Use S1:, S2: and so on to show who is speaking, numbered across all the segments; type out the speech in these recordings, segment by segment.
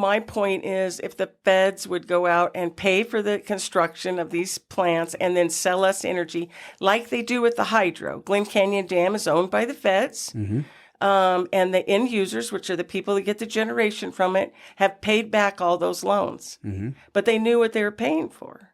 S1: my point is if the feds would go out and pay for the construction of these plants and then sell us energy like they do with the hydro. Glen Canyon Dam is owned by the feds. And the end users, which are the people that get the generation from it, have paid back all those loans. But they knew what they were paying for.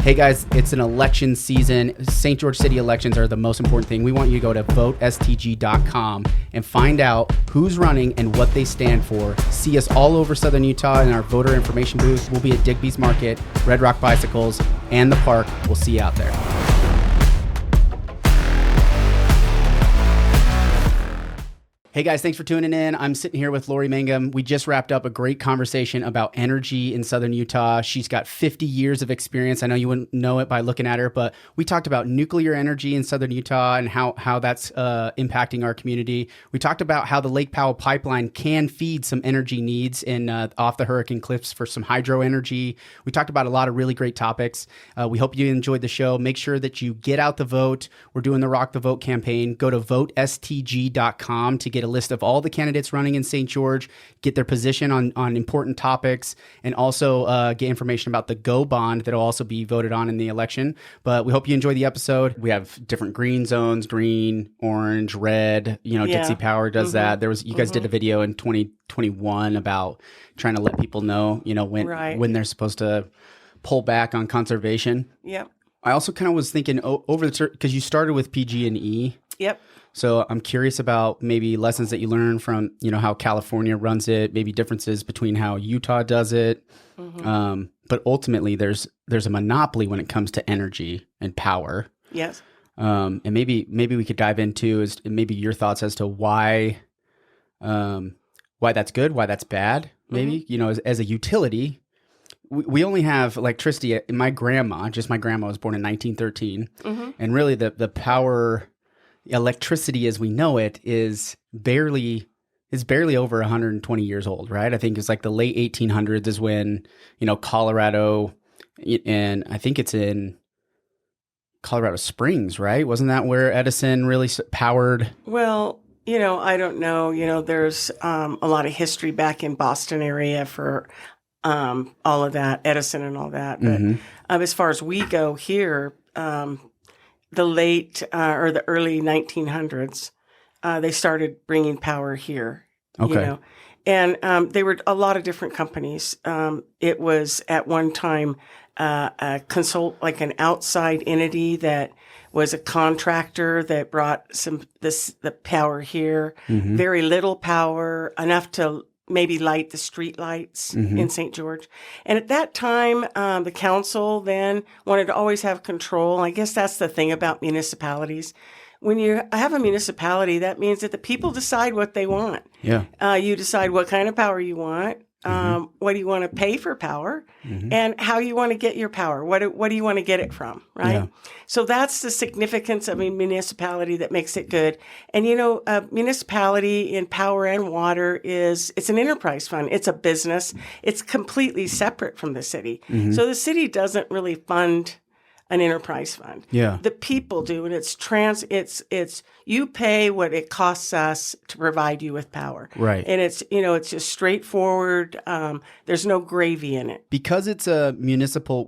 S2: Hey guys, it's an election season. St. George City elections are the most important thing. We want you to go to votestg.com and find out who's running and what they stand for. See us all over Southern Utah in our voter information booth. We'll be at Digby's Market, Red Rock Bicycles, and the park. We'll see you out there. Hey guys, thanks for tuning in. I'm sitting here with Laurie Mangum. We just wrapped up a great conversation about energy in Southern Utah. She's got 50 years of experience. I know you wouldn't know it by looking at her, but we talked about nuclear energy in Southern Utah and how that's impacting our community. We talked about how the Lake Powell pipeline can feed some energy needs in off the Hurricane Cliffs for some hydro energy. We talked about a lot of really great topics. We hope you enjoyed the show. Make sure that you get out the vote. We're doing the Rock the Vote campaign. Go to votestg.com to get a list of all the candidates running in St. George, get their position on important topics, and also get information about the GO bond that will also be voted on in the election. But we hope you enjoy the episode. We have different green zones, green, orange, red. You know, Dixie Power does that. You guys did a video in 2021 about trying to let people know, you know, when they're supposed to pull back on conservation.
S1: Yep.
S2: I also kind of was thinking because you started with PG&E.
S1: Yep.
S2: So I'm curious about maybe lessons that you learned from, you know, how California runs it, maybe differences between how Utah does it. But ultimately, there's a monopoly when it comes to energy and power.
S1: Yes.
S2: And maybe we could dive into is maybe your thoughts as to why that's good, why that's bad. Maybe, you know, as a utility, we only have electricity. My grandma was born in 1913, and really the power. Electricity as we know it is barely over 120 years old, right? I think it's like the late 1800s is when, you know, Colorado, and I think it's in Colorado Springs, right? Wasn't that where Edison really powered?
S1: Well, you know, I don't know. You know, there's a lot of history back in Boston area for all of that, Edison and all that. But as far as we go here, the late or the early 1900s, they started bringing power here.
S2: Okay.
S1: You know? And they were a lot of different companies. It was at one time like an outside entity that was a contractor that brought the power here. Very little power, enough to maybe light the street lights in St. George. And at that time, the council then wanted to always have control. I guess that's the thing about municipalities. When you have a municipality, that means that the people decide what they want.
S2: Yeah.
S1: You decide what kind of power you want, what do you want to pay for power, and how you want to get your power. What do you want to get it from, right? Yeah. So that's the significance of a municipality that makes it good. And, you know, a municipality in power and water it's an enterprise fund. It's a business. It's completely separate from the city. So the city doesn't really fund an enterprise fund.
S2: Yeah.
S1: The people do, and it's you pay what it costs us to provide you with power.
S2: Right.
S1: And it's just straightforward. There's no gravy in it.
S2: Because it's a municipal,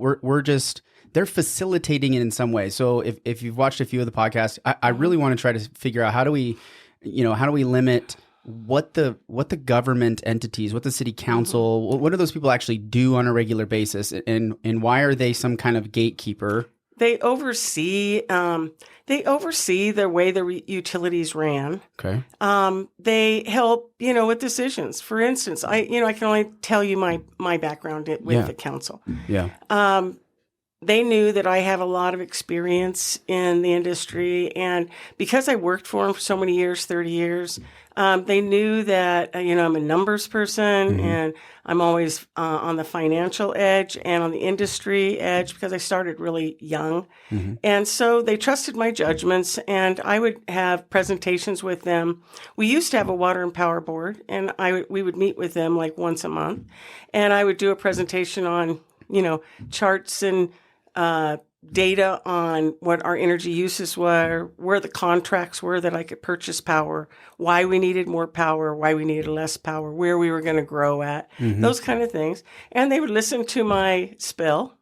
S2: they're facilitating it in some way. So if you've watched a few of the podcasts, I really want to try to figure out how do we limit what the government entities, what the city council, what do those people actually do on a regular basis, and why are they some kind of gatekeeper?
S1: They oversee the way the utilities ran. Okay. They help, with decisions. For instance, I can only tell you my background with the council. Yeah. They knew that I have a lot of experience in the industry, and because I worked for them for so many years, 30 years, They knew that, I'm a numbers person and I'm always on the financial edge and on the industry edge because I started really young. And so they trusted my judgments, and I would have presentations with them. We used to have a water and power board, and we would meet with them like once a month. And I would do a presentation on, charts and data on what our energy uses were, where the contracts were that I could purchase power, why we needed more power, why we needed less power, where we were going to grow at, those kind of things. And they would listen to my spill.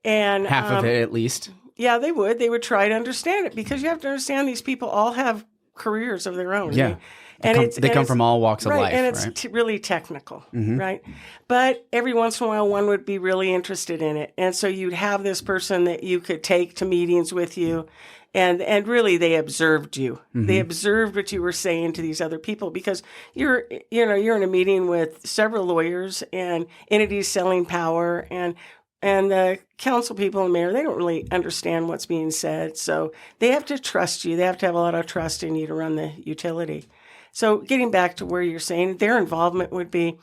S1: And
S2: half of it at least.
S1: Yeah, they would. They would try to understand it because you have to understand these people all have careers of their own.
S2: Yeah.
S1: Right?
S2: They come from all walks of life,
S1: and it's really technical, right? But every once in a while, one would be really interested in it, and so you'd have this person that you could take to meetings with you, and really they observed you. They observed what you were saying to these other people because you're in a meeting with several lawyers and entities selling power and the council people and mayor, they don't really understand what's being said, so they have to trust you. They have to have a lot of trust in you to run the utility. So getting back to where you're saying their involvement would be,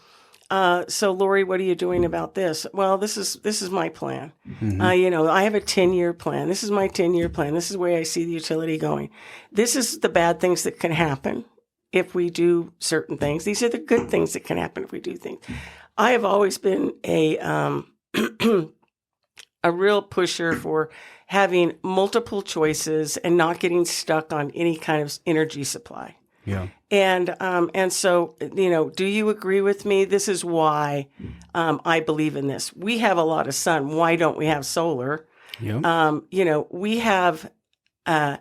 S1: so Laurie, what are you doing about this? Well, this is my plan. I have a 10-year plan. This is my 10-year plan. This is where I see the utility going. This is the bad things that can happen if we do certain things. These are the good things that can happen if we do things. I have always been a real pusher for having multiple choices and not getting stuck on any kind of energy supply.
S2: Yeah.
S1: And so, do you agree with me? This is why I believe in this. We have a lot of sun. Why don't we have solar?
S2: Yeah.
S1: We have a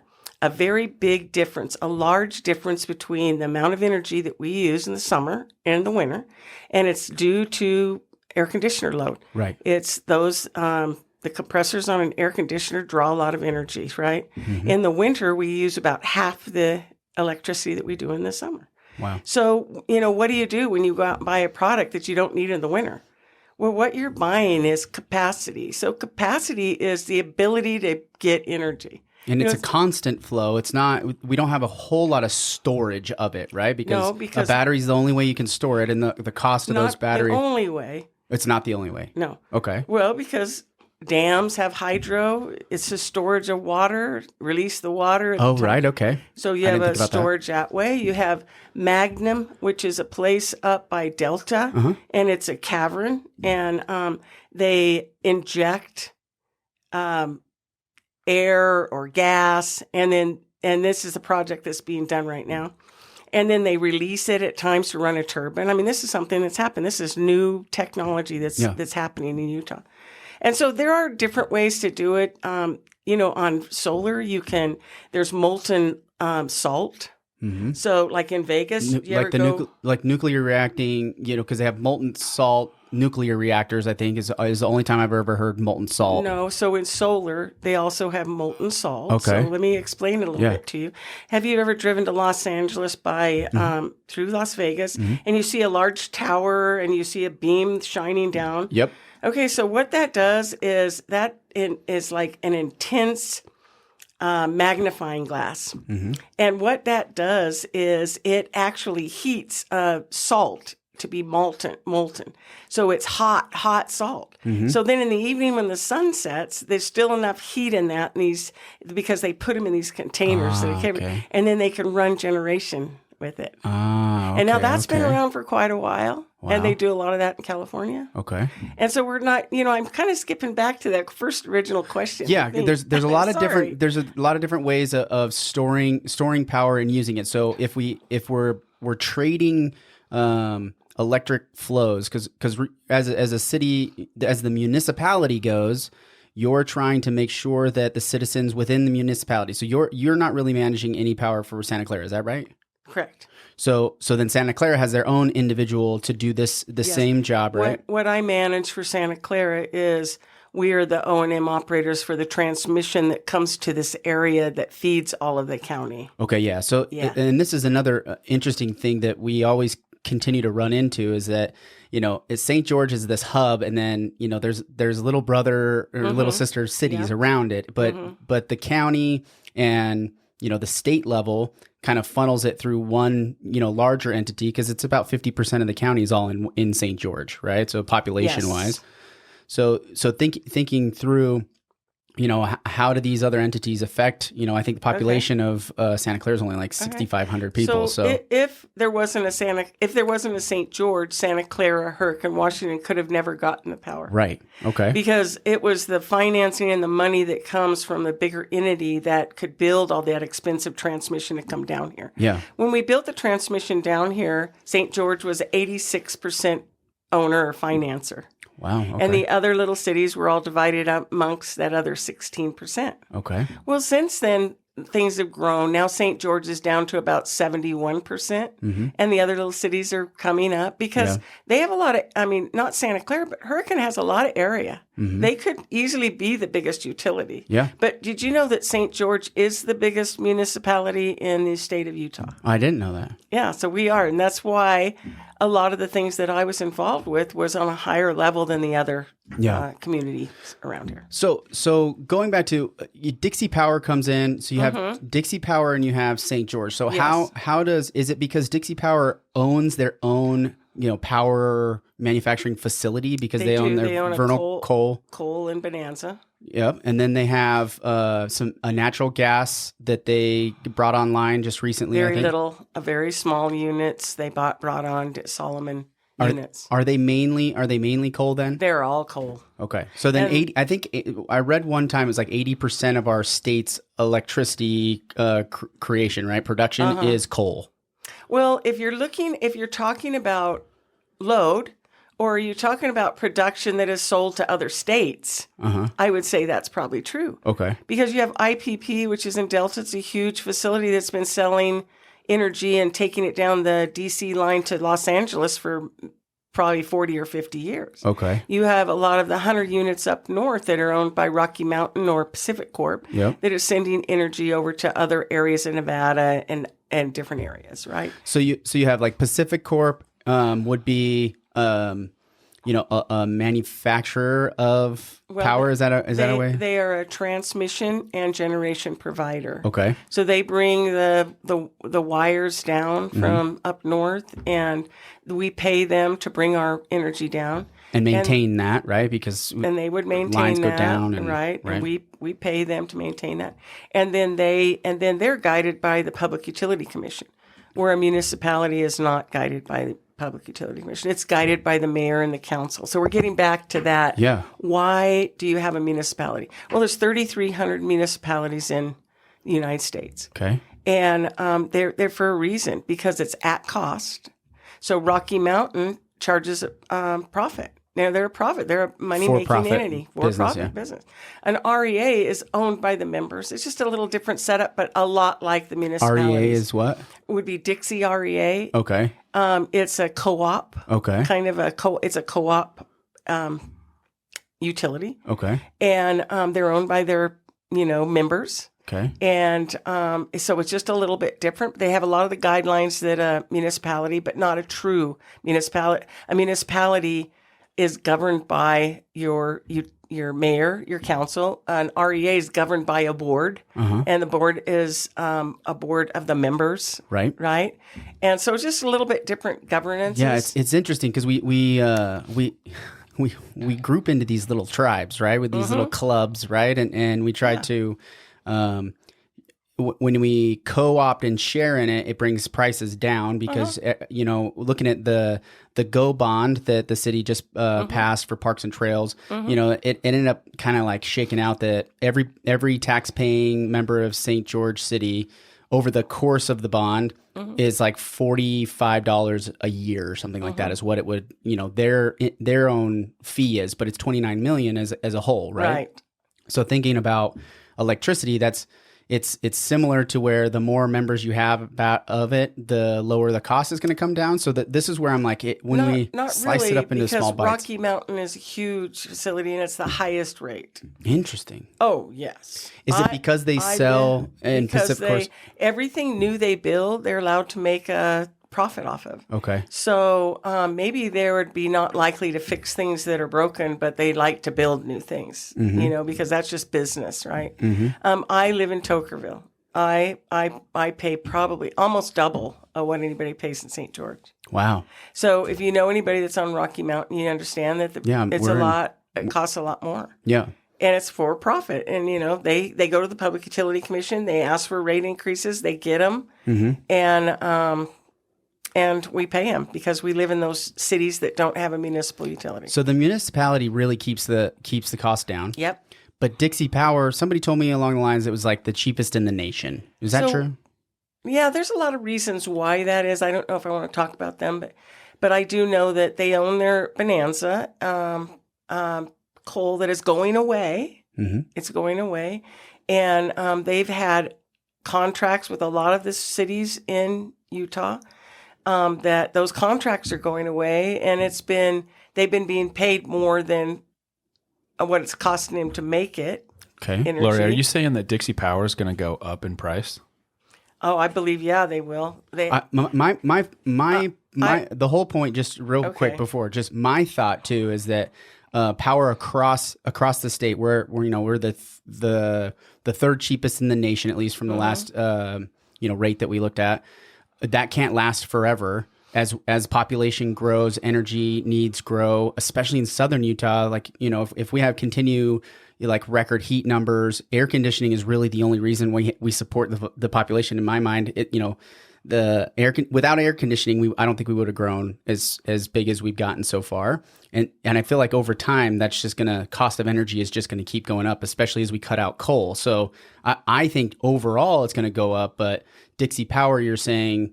S1: very big difference, a large difference between the amount of energy that we use in the summer and the winter, and it's due to air conditioner load.
S2: Right.
S1: It's those the compressors on an air conditioner draw a lot of energy, right? In the winter, we use about half the electricity that we do in the summer.
S2: Wow.
S1: So, what do you do when you go out and buy a product that you don't need in the winter? Well, what you're buying is capacity. So capacity is the ability to get energy.
S2: And it's a constant flow. It's not, we don't have a whole lot of storage of it, right? Because a battery is the only way you can store it, and the cost of those batteries.
S1: Not the only way.
S2: It's not the only way.
S1: No.
S2: Okay.
S1: Well, because dams have hydro. It's a storage of water, release the water.
S2: Oh, right. Okay.
S1: So you have a storage that way. You have Magnum, which is a place up by Delta, and it's a cavern, and they inject air or gas, and this is a project that's being done right now. And then they release it at times to run a turbine. I mean, this is something that's happened. This is new technology that's happening in Utah. And so there are different ways to do it. On solar, there's molten salt. So like in Vegas,
S2: like nuclear reacting, because they have molten salt nuclear reactors, I think is the only time I've ever heard molten salt.
S1: No, so in solar, they also have molten salt.
S2: Okay.
S1: So let me explain it a little bit to you. Have you ever driven to Los Angeles through Las Vegas and you see a large tower and you see a beam shining down?
S2: Yep.
S1: Okay, so what that does is is like an intense magnifying glass. And what that does is it actually heats salt to be molten. So it's hot salt. So then in the evening when the sun sets, there's still enough heat in that because they put them in these containers and then they can run generation with it. And now that's been around for quite a while. Wow. And they do a lot of that in California.
S2: Okay.
S1: And so we're not, I'm kind of skipping back to that first original question.
S2: Yeah, there's a lot of different ways of storing power and using it. So if we're trading electric flows, because as a city, as the municipality goes, you're trying to make sure that the citizens within the municipality. So you're not really managing any power for Santa Clara, is that right?
S1: Correct.
S2: So then Santa Clara has their own individual to do the same job, right?
S1: What I manage for Santa Clara is we are the O&M operators for the transmission that comes to this area that feeds all of the county.
S2: Okay, yeah. So and this is another interesting thing that we always continue to run into is that St. George is this hub, and then there's little brother or little sister cities around it, but the county and the state level kind of funnels it through one, larger entity, because it's about 50% of the county is all in St. George, right? So population wise. So thinking through, how do these other entities affect, I think the population of Santa Clara is only like 6,500 people. So
S1: if there wasn't a St. George, Santa Clara, Hurricane Washington could have never gotten the power.
S2: Right. Okay.
S1: Because it was the financing and the money that comes from the bigger entity that could build all that expensive transmission to come down here.
S2: Yeah.
S1: When we built the transmission down here, St. George was 86% owner or financer.
S2: Wow. Okay.
S1: And the other little cities were all divided up amongst that other 16%.
S2: Okay.
S1: Well, since then, things have grown. Now St. George is down to about 71%. And the other little cities are coming up because they have a lot of, not Santa Clara, but Hurricane has a lot of area. They could easily be the biggest utility.
S2: Yeah.
S1: But did you know that St. George is the biggest municipality in the state of Utah?
S2: I didn't know that.
S1: Yeah, so we are. And that's why a lot of the things that I was involved with was on a higher level than the other communities around here.
S2: So going back to Dixie Power comes in. So you have Dixie Power and you have St. George. So is it because Dixie Power owns their own power manufacturing facility because they own vernal
S1: coal in Bonanza.
S2: Yep, and then they have a natural gas that they brought online just recently.
S1: Very small units they brought on Solomon units.
S2: Are they mainly coal then?
S1: They're all coal.
S2: Okay, so then I read one time it was like 80% of our state's electricity creation, right? Production is coal.
S1: Well, if you're talking about load, or are you talking about production that is sold to other states? I would say that's probably true.
S2: Okay.
S1: Because you have IPP, which is in Delta. It's a huge facility that's been selling energy and taking it down the DC line to Los Angeles for probably 40 or 50 years.
S2: Okay.
S1: You have a lot of the 100 units up north that are owned by Rocky Mountain or Pacific Corp that is sending energy over to other areas in Nevada and different areas, right?
S2: So you have like Pacific Corp would be a manufacturer of power. Is that a way?
S1: They are a transmission and generation provider.
S2: Okay.
S1: So they bring the wires down from up north, and we pay them to bring our energy down
S2: and maintain that, right? Because
S1: they would maintain
S2: lines
S1: that,
S2: go down,
S1: right? And we pay them to maintain that, and then they're guided by the Public Utility Commission, where a municipality is not guided by the Public Utility Commission. It's guided by the mayor and the council. So we're getting back to that.
S2: Yeah.
S1: Why do you have a municipality? Well, there's 3,300 municipalities in the United States.
S2: Okay.
S1: And they're for a reason, because it's at cost. So Rocky Mountain charges profit. Now they're a profit. They're a money-making entity. For-profit business. An REA is owned by the members. It's just a little different setup, but a lot like the municipalities.
S2: REA is what?
S1: It would be Dixie REA.
S2: Okay.
S1: It's a co-op.
S2: Okay.
S1: It's a co-op utility.
S2: Okay.
S1: And they're owned by their, members.
S2: Okay.
S1: And so it's just a little bit different. They have a lot of the guidelines that a municipality, but not a true municipality. A municipality is governed by your mayor, your council. An REA is governed by a board, and the board is a board of the members.
S2: Right.
S1: Right. And so it's just a little bit different governance.
S2: Yeah, it's interesting because we group into these little tribes, right, with these little clubs, right, and we try to. When we co-opt and share in it, it brings prices down because, looking at the GO bond that the city just passed for parks and trails, it ended up kind of like shaking out that every tax-paying member of St. George City over the course of the bond is like $45 a year or something like that is what it would, their own fee is, but it's $29 million as a whole, right? So thinking about electricity, it's similar to where the more members you have of it, the lower the cost is going to come down. So that this is where I'm like, we slice it up into small bites.
S1: Rocky Mountain is a huge facility and it's the highest rate.
S2: Interesting.
S1: Oh, yes.
S2: Is it because they sell in Pacific Coast?
S1: Everything new they build, they're allowed to make a profit off of.
S2: Okay.
S1: So maybe they would be not likely to fix things that are broken, but they like to build new things, because that's just business, right? I live in Tokerville, I pay probably almost double of what anybody pays in St. George.
S2: Wow.
S1: So if you know anybody that's on Rocky Mountain, you understand that it costs a lot more.
S2: Yeah.
S1: And it's for profit. And, they go to the Public Utility Commission. They ask for rate increases. They get them. And we pay them because we live in those cities that don't have a municipal utility.
S2: So the municipality really keeps the cost down.
S1: Yep.
S2: But Dixie Power, somebody told me along the lines it was like the cheapest in the nation. Is that true?
S1: Yeah, there's a lot of reasons why that is. I don't know if I want to talk about them, but I do know that they own their Bonanza coal that is going away. Mm-hmm. It's going away. And they've had contracts with a lot of the cities in Utah that those contracts are going away. And they've been being paid more than what it's costing them to make it.
S3: Okay.
S1: Energy.
S3: Laurie, are you saying that Dixie Power is going to go up in price?
S1: Oh, I believe, yeah, they will.
S2: The whole point, just real quick before, just my thought too is that power across the state, we're the third cheapest in the nation, at least from the last rate that we looked at. That can't last forever. As population grows, energy needs grow, especially in southern Utah. Like, if we have record heat numbers, air conditioning is really the only reason we support the population. In my mind, without air conditioning, I don't think we would have grown as big as we've gotten so far. And I feel like over time, that's just cost of energy is just going to keep going up, especially as we cut out coal. So I think overall it's going to go up. But Dixie Power, you're saying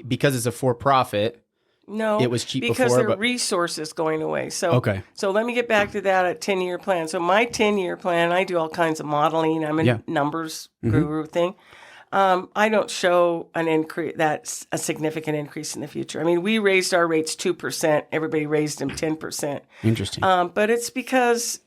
S2: because it's a for-profit.
S1: No,
S2: it was cheap
S1: because
S2: before,
S1: their resources going away. So let me get back to that, a 10-year plan. So my 10-year plan, I do all kinds of modeling. I'm a numbers guru thing. I don't show an increase that's a significant increase in the future. I mean, we raised our rates 2%. Everybody raised them 10%.
S2: Interesting.
S1: But it's because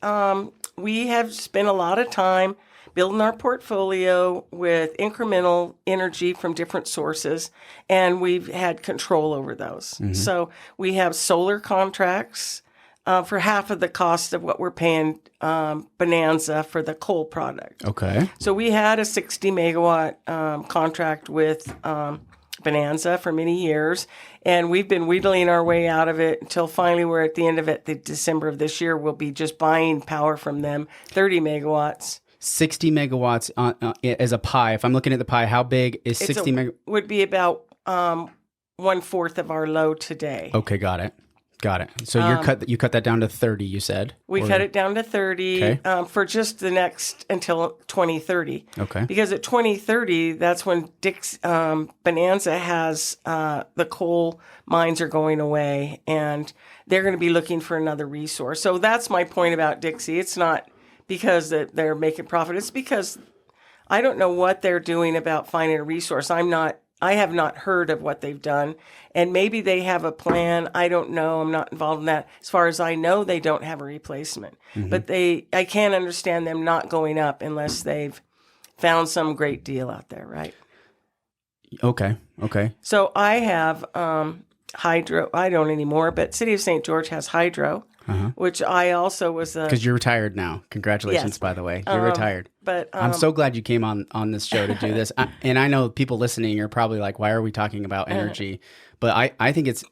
S1: we have spent a lot of time building our portfolio with incremental energy from different sources, and we've had control over those. Mm-hmm. So we have solar contracts for half of the cost of what we're paying Bonanza for the coal product.
S2: Okay.
S1: So we had a 60 megawatt contract with Bonanza for many years, and we've been wheedling our way out of it until finally we're at the end of it. The December of this year, we'll be just buying power from them, 30 megawatts.
S2: 60 megawatts as a pie. If I'm looking at the pie, how big is 60 megawatts?
S1: Would be about 1/4 of our load today.
S2: Okay, got it. So you cut that down to 30, you said?
S1: We cut it down to 30 for just the next until 2030.
S2: Okay.
S1: Because at 2030, that's when Bonanza has the coal mines are going away, and they're going to be looking for another resource. So that's my point about Dixie. It's not because they're making profit. It's because I don't know what they're doing about finding a resource. I have not heard of what they've done, and maybe they have a plan. I don't know. I'm not involved in that. As far as I know, they don't have a replacement, but I can't understand them not going up unless they've found some great deal out there, right?
S2: Okay.
S1: So I have hydro. I don't anymore, but City of St. George has hydro. Which I also was
S2: because you're retired now. Congratulations,
S1: yes.
S2: By the way, you're retired.
S1: But
S2: I'm so glad you came on this show to do this. And I know people listening are probably like, "Why are we talking about energy?" But I think it's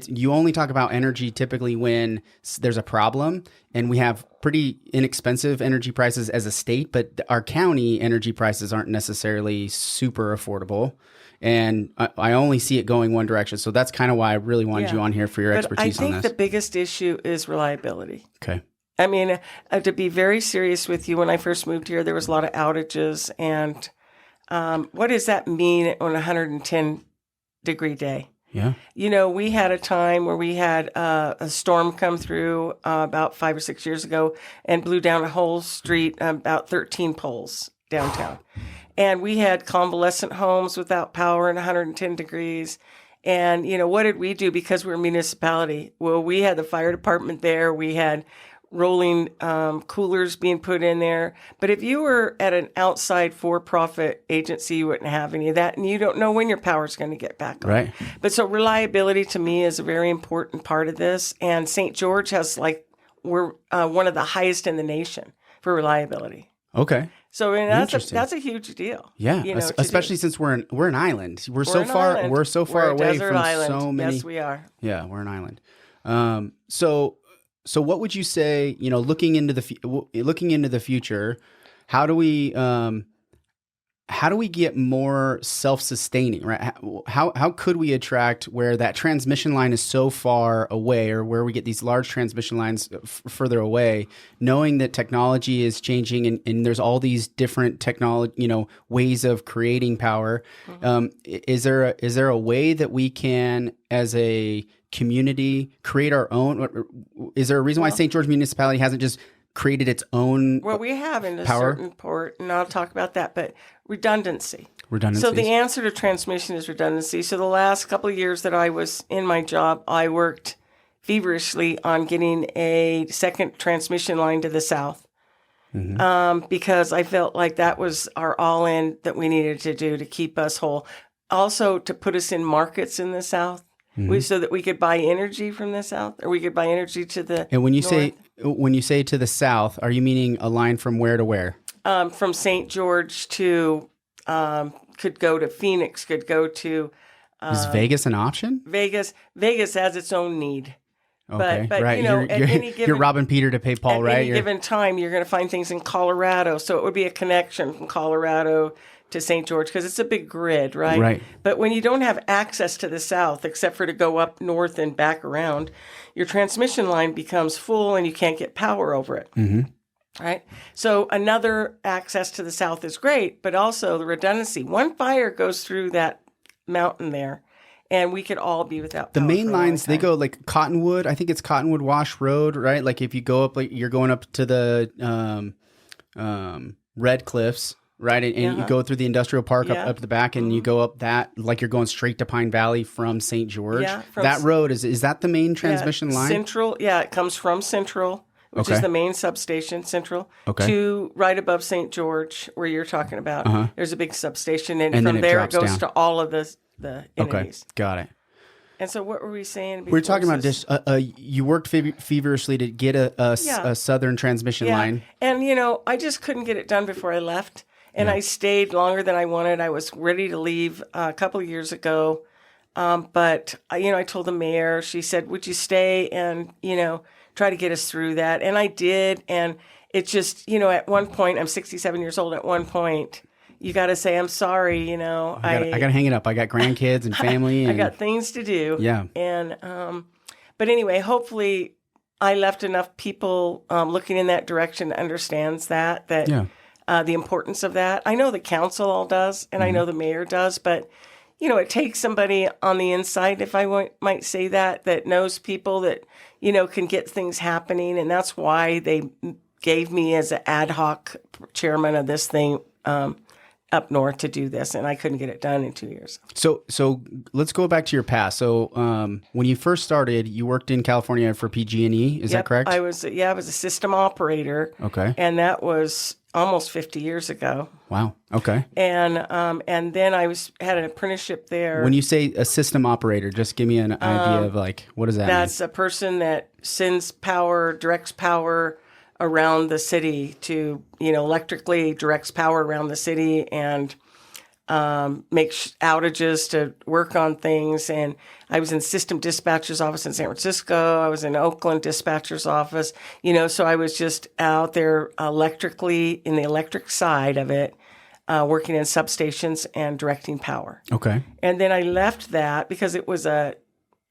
S2: you only talk about energy typically when there's a problem, and we have pretty inexpensive energy prices as a state, but our county energy prices aren't necessarily super affordable. And I only see it going one direction. So that's kind of why I really wanted you on here for your expertise on this.
S1: I think the biggest issue is reliability.
S2: Okay.
S1: I mean, to be very serious with you, when I first moved here, there was a lot of outages. And what does that mean on a 110-degree day?
S2: Yeah.
S1: We had a time where we had a storm come through about 5 or 6 years ago and blew down a whole street, about 13 poles downtown. And we had convalescent homes without power in 110 degrees. And, what did we do because we're a municipality? Well, we had the fire department there. We had rolling coolers being put in there. But if you were at an outside for-profit agency, you wouldn't have any of that. And you don't know when your power's going to get back on.
S2: Right.
S1: But so reliability to me is a very important part of this. And St. George we're one of the highest in the nation for reliability.
S2: Okay.
S1: So I mean,
S2: Interesting.
S1: that's a huge deal.
S2: Yeah,
S1: you know, to do.
S2: especially since we're an island. We're so
S1: an
S2: far
S1: island.
S2: we're so far
S1: a
S2: away
S1: desert
S2: from
S1: island.
S2: so many.
S1: Yes, we are.
S2: Yeah, we're an island. So what would you say? You know, looking into the future, how do we get more self-sustaining, right? How could we attract where that transmission line is so far away, or where we get these large transmission lines further away, knowing that technology is changing and there's all these different technology, ways of creating power. Mm-hmm. Is there a way that we can, as a community, create our own? Is there a reason why St. George Municipality hasn't just created its own
S1: Well, we have in a
S2: power?
S1: certain port, and I'll talk about that, but redundancy.
S2: Redundancy.
S1: So the answer to transmission is redundancy. So the last couple of years that I was in my job, I worked feverishly on getting a second transmission line to the south. Mm-hmm. Because I felt like that was our all-in that we needed to do to keep us whole. Also to put us in markets in the south. Mm-hmm. So that we could buy energy from the south, or we could buy energy to the
S2: And when you
S1: north.
S2: say to the south, are you meaning a line from where to where?
S1: From St. George to could go to Phoenix, could go to
S2: Is Vegas an option?
S1: Vegas has its own need.
S2: Okay,
S1: but
S2: right.
S1: at any given,
S2: You're robbing Peter to pay Paul, right?
S1: At any given time, you're going to find things in Colorado. So it would be a connection from Colorado to St. George, because it's a big grid, right?
S2: Right.
S1: But when you don't have access to the south, except for to go up north and back around, your transmission line becomes full and you can't get power over it. Mm-hmm. Right? So another access to the south is great, but also the redundancy. One fire goes through that mountain there, and we could all be without power.
S2: The main lines, they go like Cottonwood. I think it's Cottonwood Wash Road, right? Like if you go up, like you're going up to the Red Cliffs, right? And you go through the industrial park up the back, and you go up that, like you're going straight to Pine Valley from St. George.
S1: Yeah,
S2: that road, is that the main transmission line?
S1: Central, it comes from Central, which is the main substation, Central, to right above St. George, where you're talking about. Uh-huh. There's a big substation, and from there it goes to all of the entities.
S2: Okay, got it.
S1: And so what were we saying?
S2: We're talking about this. You worked feverishly to get a southern transmission line. And,
S1: I just couldn't get it done before I left. And I stayed longer than I wanted. I was ready to leave a couple of years ago. But, I told the mayor, she said, would you stay and, try to get us through that? And I did. And it just, at one point, I'm 67 years old. At one point, you got to say, I'm sorry, I
S2: got to hang it up. I got grandkids and family.
S1: I got things to do.
S2: Yeah.
S1: And, but anyway, hopefully I left enough people looking in that direction that understands that the importance of that. I know the council all does, and I know the mayor does, but, it takes somebody on the inside, if I might say that knows people that, can get things happening. And that's why they gave me as an ad hoc chairman of this thing up north to do this, and I couldn't get it done in 2 years.
S2: So let's go back to your past. So when you first started, you worked in California for PG&E. Is that correct?
S1: I was a system operator.
S2: Okay.
S1: And that was almost 50 years ago.
S2: Wow. Okay.
S1: And then I had an apprenticeship there.
S2: When you say a system operator, just give me an idea of what does that mean?
S1: That's a person that sends power, directs power around the city to, electrically directs power around the city and makes outages to work on things. And I was in system dispatcher's office in San Francisco. I was in Oakland dispatcher's office, so I was just out there electrically in the electric side of it, working in substations and directing power.
S2: Okay.
S1: And then I left that because it was a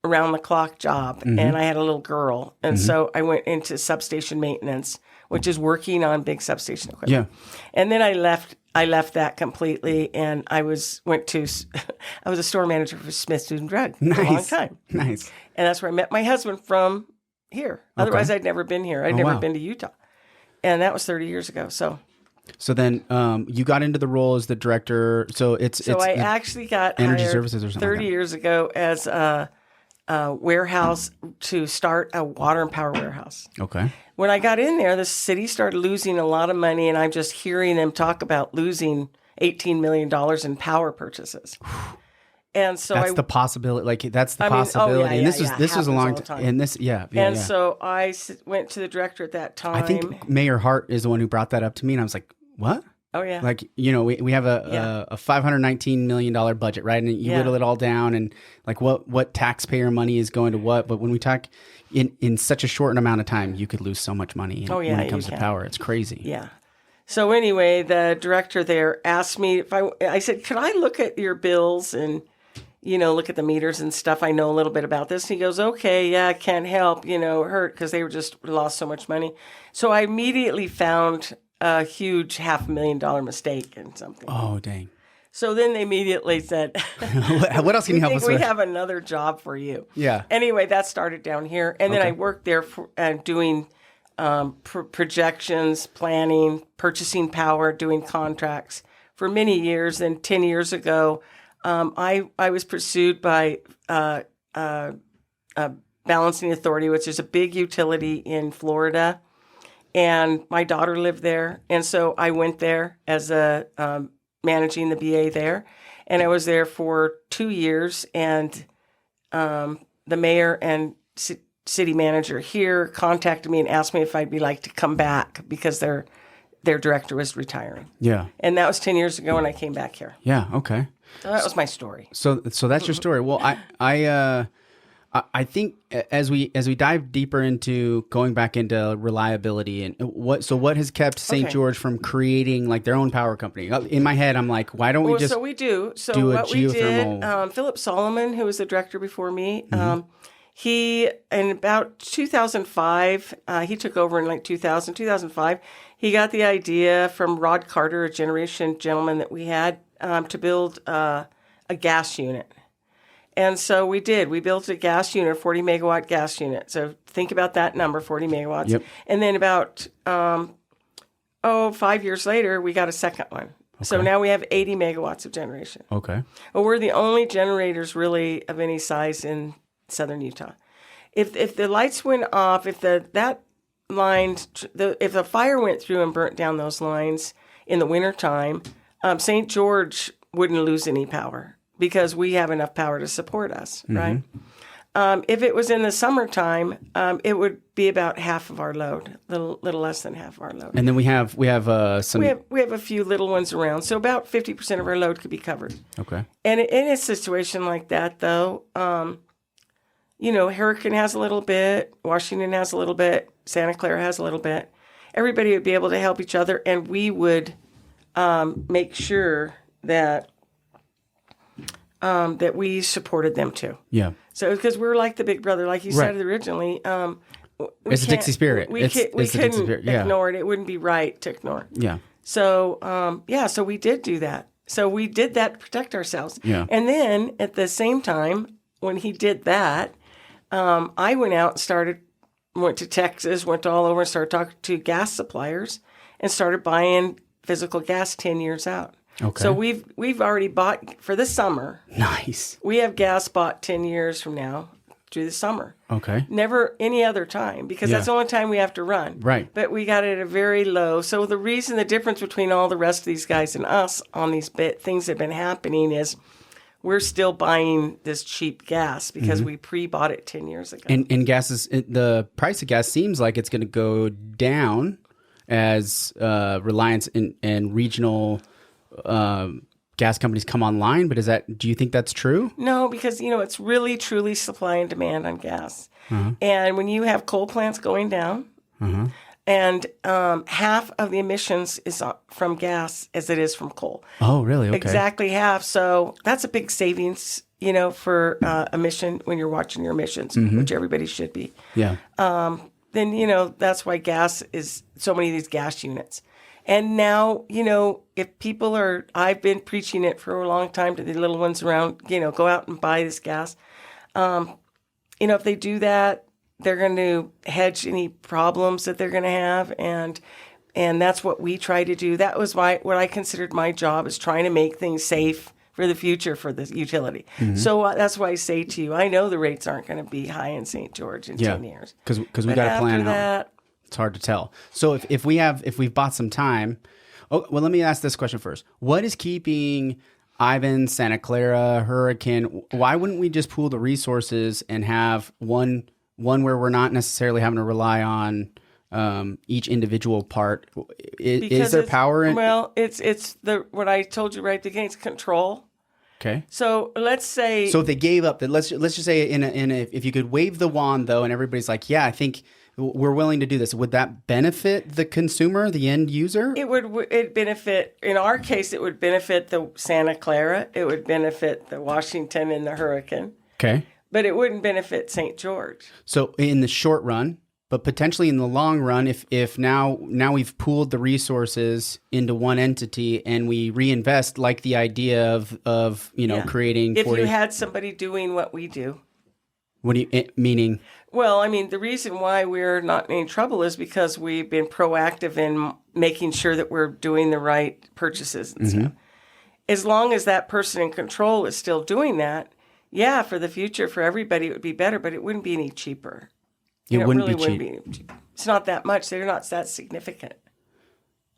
S1: around-the-clock job, and I had a little girl. And so I went into substation maintenance, which is working on big substation equipment.
S2: Yeah.
S1: And then I left that completely, and I was a store manager for Smith Food and Drug for a long time.
S2: Nice.
S1: And that's where I met my husband from here. Otherwise, I'd never been here. I'd never been to Utah. And that was 30 years ago,
S2: So then you got into the role as the director. So
S1: I actually got
S2: energy
S1: hired
S2: services or something
S1: 30 years ago as a warehouse to start a water and power warehouse.
S2: Okay.
S1: When I got in there, the city started losing a lot of money, and I'm just hearing them talk about losing $18 million in power purchases. And so
S2: that's the possibility. That's the possibility. And this was a long time. And this,
S1: so I went to the director at that time.
S2: I think Mayor Hart is the one who brought that up to me, and I was like, "What?"
S1: Oh yeah.
S2: Like, we have a $519 million budget, right? And you whittle it all down and like what taxpayer money is going to what. But when we talk in such a short amount of time, you could lose so much money when it comes to power. It's crazy.
S1: Yeah. So anyway, the director there asked me I said, could I look at your bills and, look at the meters and stuff? I know a little bit about this. And he goes, okay, yeah, I can't help, hurt because they were just lost so much money. So I immediately found a huge $500,000 mistake in something.
S2: Oh, dang.
S1: So then they immediately said,
S2: what else can you help us with?
S1: We have another job for you.
S2: Yeah.
S1: Anyway, that started down here. And then I worked there for doing projections, planning, purchasing power, doing contracts for many years. And 10 years ago, I was pursued by Balancing Authority, which is a big utility in Florida. And my daughter lived there. And so I went there as managing the BA there. And I was there for 2 years. And the mayor and city manager here contacted me and asked me if I'd be like to come back because their director was retiring.
S2: Yeah.
S1: And that was 10 years ago when I came back here.
S2: Yeah. Okay.
S1: So that was my story.
S2: So that's your story. Well, I think as we dive deeper into going back into reliability and what has kept St. George from creating like their own power company? In my head, I'm like, why don't we just
S1: so we do. So
S2: do
S1: what we did,
S2: geothermal?
S1: Philip Solomon, who was the director before me, he in about 2005, he took over in like 2005. He got the idea from Rod Carter, a generation gentleman that we had, to build a gas unit. And so we did. We built a gas unit, a 40 megawatt gas unit. So think about that number, 40 megawatts.
S2: Yep.
S1: And then about 5 years later, we got a second one. Okay. So now we have 80 megawatts of generation.
S2: Okay.
S1: Well, we're the only generators really of any size in southern Utah. If the lights went off, if the fire went through and burnt down those lines in the wintertime, St. George wouldn't lose any power because we have enough power to support us, right? If it was in the summertime, it would be about half of our load, little less than half of our load.
S2: And then we have some.
S1: We have a few little ones around, so about 50% of our load could be covered.
S2: Okay.
S1: And in a situation like that, though, Hurricane has a little bit, Washington has a little bit, Santa Clara has a little bit. Everybody would be able to help each other, and we would make sure that we supported them too.
S2: Yeah.
S1: So because we're like the big brother, like you said originally.
S2: It's a Dixie Spirit.
S1: We couldn't ignore it. It wouldn't be right to ignore.
S2: Yeah.
S1: So so we did do that. So we did that to protect ourselves.
S2: Yeah.
S1: And then at the same time, when he did that, I went out and went to Texas, went all over and started talking to gas suppliers and started buying physical gas 10 years out.
S2: Okay.
S1: So we've already bought for this summer.
S2: Nice.
S1: We have gas bought 10 years from now through the summer.
S2: Okay.
S1: Never any other time because that's the only time we have to run.
S2: Right.
S1: But we got it at a very low. So the difference between all the rest of these guys and us on these things that have been happening is we're still buying this cheap gas because we pre-bought it 10 years ago.
S2: And the price of gas seems like it's going to go down as Reliance and regional gas companies come online. But do you think that's true?
S1: No, because, it's really, truly supply and demand on gas. And when you have coal plants going down, and half of the emissions is from gas as it is from coal.
S2: Oh, really? Okay.
S1: Exactly half. So that's a big savings, for emission when you're watching your emissions, which everybody should be.
S2: Yeah.
S1: Then, that's why gas is so many of these gas units. And now, if people I've been preaching it for a long time to the little ones around, go out and buy this gas. If they do that, they're going to hedge any problems that they're going to have. And that's what we try to do. That was what I considered my job, is trying to make things safe for the future for the utility. So that's why I say to you, I know the rates aren't going to be high in St. George in 10 years.
S2: Because we got to plan out. It's hard to tell. So if we've bought some time, let me ask this question first. What is keeping Ivan, Santa Clara, Hurricane? Why wouldn't we just pool the resources and have one where we're not necessarily having to rely on each individual part? Is
S1: Because
S2: there
S1: it's-
S2: power in?
S1: Well, it's what I told you right at the beginning. It's control.
S2: Okay.
S1: So let's say.
S2: So if they gave up, let's just say if you could wave the wand though, and everybody's like, yeah, I think we're willing to do this, would that benefit the consumer, the end user?
S1: It benefit, in our case, it would benefit the Santa Clara. It would benefit the Washington and the Hurricane.
S2: Okay.
S1: But it wouldn't benefit St. George.
S2: So in the short run, but potentially in the long run, if now we've pooled the resources into one entity and we reinvest, like the idea of creating.
S1: If
S2: 40,
S1: you had somebody doing what we do.
S2: what do you meaning?
S1: Well, I mean, the reason why we're not in any trouble is because we've been proactive in making sure that we're doing the right purchases and stuff. As long as that person in control is still doing that, yeah, for the future, for everybody, it would be better, but it wouldn't be any cheaper.
S2: It wouldn't
S1: really
S2: be cheap.
S1: wouldn't be cheap. It's not that much. They're not that significant.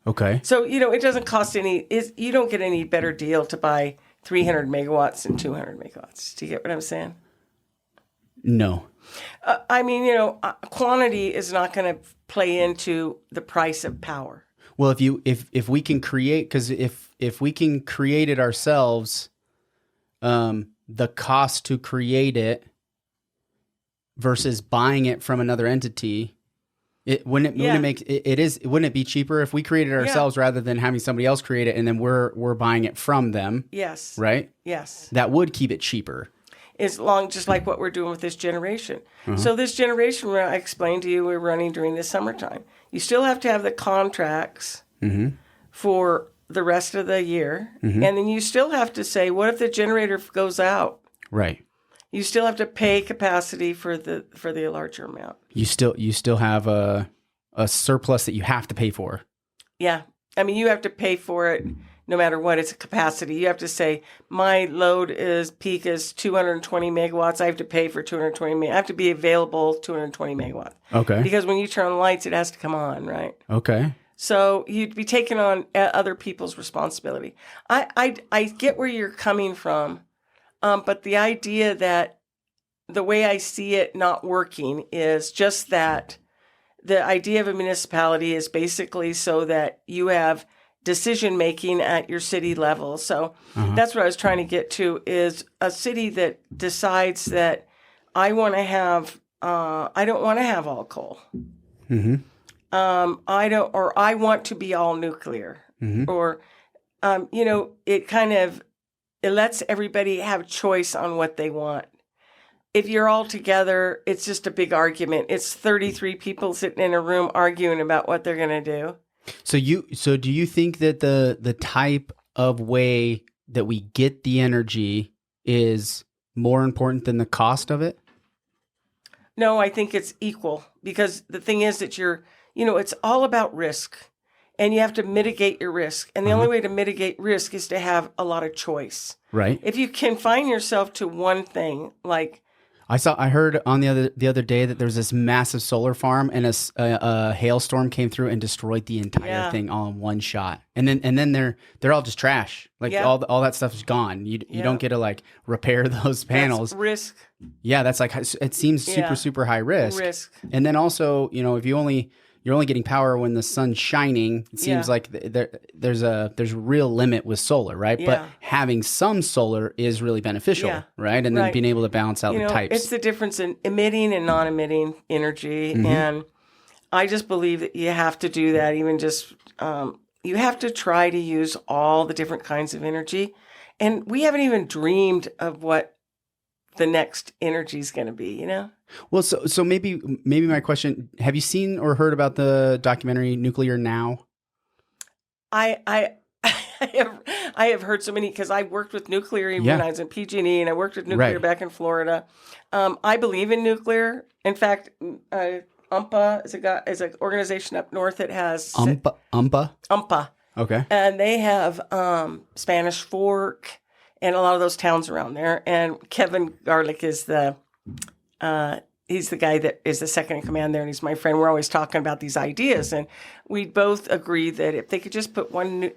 S2: Okay.
S1: So, it doesn't cost you don't get any better deal to buy 300 megawatts than 200 megawatts. Do you get what I'm saying?
S2: No.
S1: I mean, quantity is not going to play into the price of power.
S2: Well, if we can create, because if we can create it ourselves, the cost to create it versus buying it from another entity, wouldn't it be cheaper if we created it ourselves rather than having somebody else create it and then we're buying it from them?
S1: Yes.
S2: Right?
S1: Yes.
S2: That would keep it cheaper.
S1: Just like what we're doing with this generation. So this generation, I explained to you, we're running during the summertime. You still have to have the contracts for the rest of the year. And then you still have to say, what if the generator goes out?
S2: Right.
S1: You still have to pay capacity for the larger amount.
S2: You still have a surplus that you have to pay for.
S1: Yeah. I mean, you have to pay for it no matter what. It's a capacity. You have to say, my load peak is 220 megawatts. I have to pay for 220 megawatts. I have to be available 220 megawatts.
S2: Okay.
S1: Because when you turn on the lights, it has to come on, right?
S2: Okay.
S1: So you'd be taking on other people's responsibility. I get where you're coming from, but the idea that the way I see it not working is just that the idea of a municipality is basically so that you have decision making at your city level. So that's what I was trying to get to, is a city that decides that I don't want to have all coal. I want to be all nuclear, or, it lets everybody have choice on what they want. If you're all together, it's just a big argument. It's 33 people sitting in a room arguing about what they're going to do.
S2: So do you think that the type of way that we get the energy is more important than the cost of it?
S1: No, I think it's equal, because the thing is that it's all about risk, and you have to mitigate your risk. And the only way to mitigate risk is to have a lot of choice.
S2: Right.
S1: If you confine yourself to one thing, like
S2: I heard on the other day that there's this massive solar farm and a hailstorm came through and destroyed the entire thing all in one shot. And then they're all just trash. Like all that stuff is gone. You don't get to like repair those panels.
S1: That's risk.
S2: Yeah, that's like, it seems super high risk. And then also, if you're only getting power when the sun's shining, it seems like there's a real limit with solar, right?
S1: Yeah.
S2: But having some solar is really beneficial, right? And then being able to balance out the types.
S1: It's the difference in emitting and non-emitting energy. And I just believe that you have to do that. Even just, you have to try to use all the different kinds of energy. And we haven't even dreamed of what the next energy is going to be, Well,
S2: so maybe my question, have you seen or heard about the documentary Nuclear Now?
S1: I have heard so many, because I worked with nuclear when I was in PG&E, and I worked with nuclear back in Florida. I believe in nuclear. In fact, UMPA is an organization up north that has
S2: UMPA. Okay.
S1: And they have Spanish Fork and a lot of those towns around there. And Kevin Garlick is the he's the guy that is the second in command there, and he's my friend. We're always talking about these ideas, and we both agree that if they could just put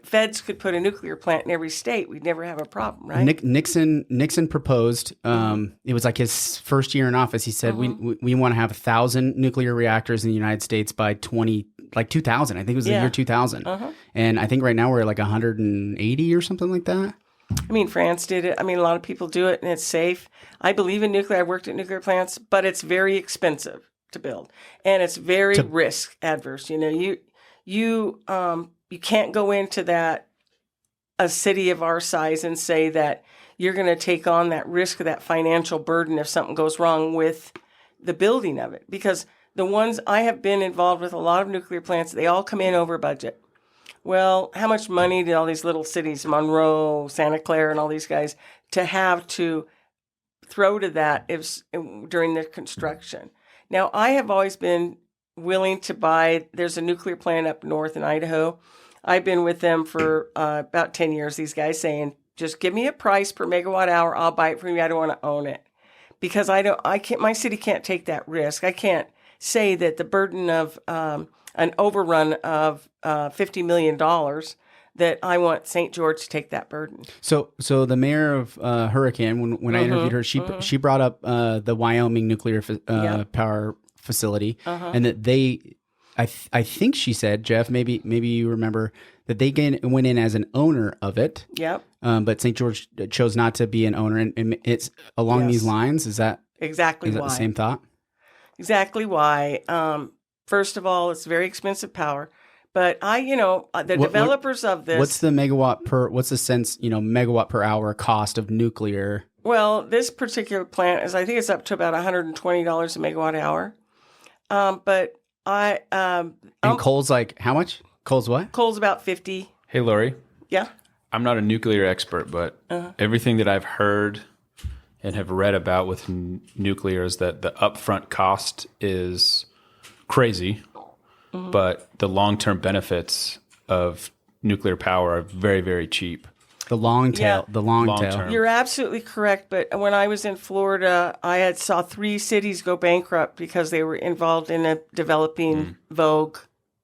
S1: feds could put a nuclear plant in every state, we'd never have a problem, right?
S2: Nixon proposed. It was like his first year in office. He said we want to have 1,000 nuclear reactors in the United States by 2000. I think it was the year 2000, and I think right now we're at like 180 or something like that.
S1: I mean, France did it. I mean, a lot of people do it, and it's safe. I believe in nuclear. I worked at nuclear plants, but it's very expensive to build, and it's very risk adverse. You know, you can't go into a city of our size and say that you're going to take on that risk of that financial burden if something goes wrong with the building of it. Because the ones I have been involved with, a lot of nuclear plants, they all come in over budget. Well, how much money did all these little cities, Monroe, Santa Clara, and all these guys, to have to throw to that during the construction? Now, I have always been willing to buy. There's a nuclear plant up north in Idaho. I've been with them for about 10 years, these guys saying, just give me a price per megawatt hour. I'll buy it from you. I don't want to own it because my city can't take that risk. I can't say that the burden of an overrun of $50 million that I want St. George to take that burden.
S2: So the mayor of Hurricane, when I interviewed her, she brought up the Wyoming nuclear power facility, and that I think she said, Jeff, maybe you remember that they went in as an owner of it. Yep. But St. George chose not to be an owner, and it's along these lines. Is that
S1: exactly
S2: why? The same thought?
S1: Exactly why. First of all, it's very expensive power, but developers of this.
S2: What's the megawatt per hour cost of nuclear?
S1: Well, this particular plant I think it's up to about $120 a megawatt hour. And
S2: coal's like how much? Coal's what?
S1: Coal's about 50.
S3: Hey, Laurie.
S1: Yeah.
S3: I'm not a nuclear expert, but everything that I've heard and have read about with nuclear is that the upfront cost is crazy, but the long-term benefits of nuclear power are very, very cheap.
S2: The long tail.
S1: You're absolutely correct. But when I was in Florida, I saw 3 cities go bankrupt because they were involved in a developing Vogue,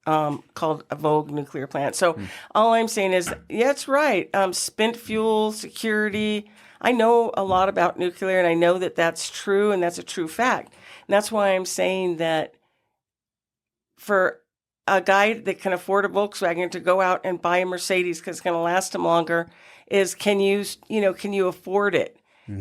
S1: called a Vogue nuclear plant. So all I'm saying is, it's right. Spent fuel, security. I know a lot about nuclear, and I know that that's true, and that's a true fact. And that's why I'm saying that for a guy that can afford a Volkswagen to go out and buy a Mercedes because it's going to last him longer can you afford it?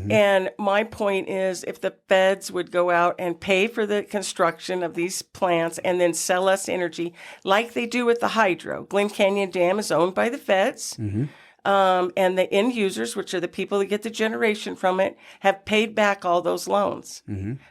S1: And my point is, if the feds would go out and pay for the construction of these plants and then sell us energy like they do with the hydro. Glen Canyon Dam is owned by the feds. And the end users, which are the people that get the generation from it, have paid back all those loans.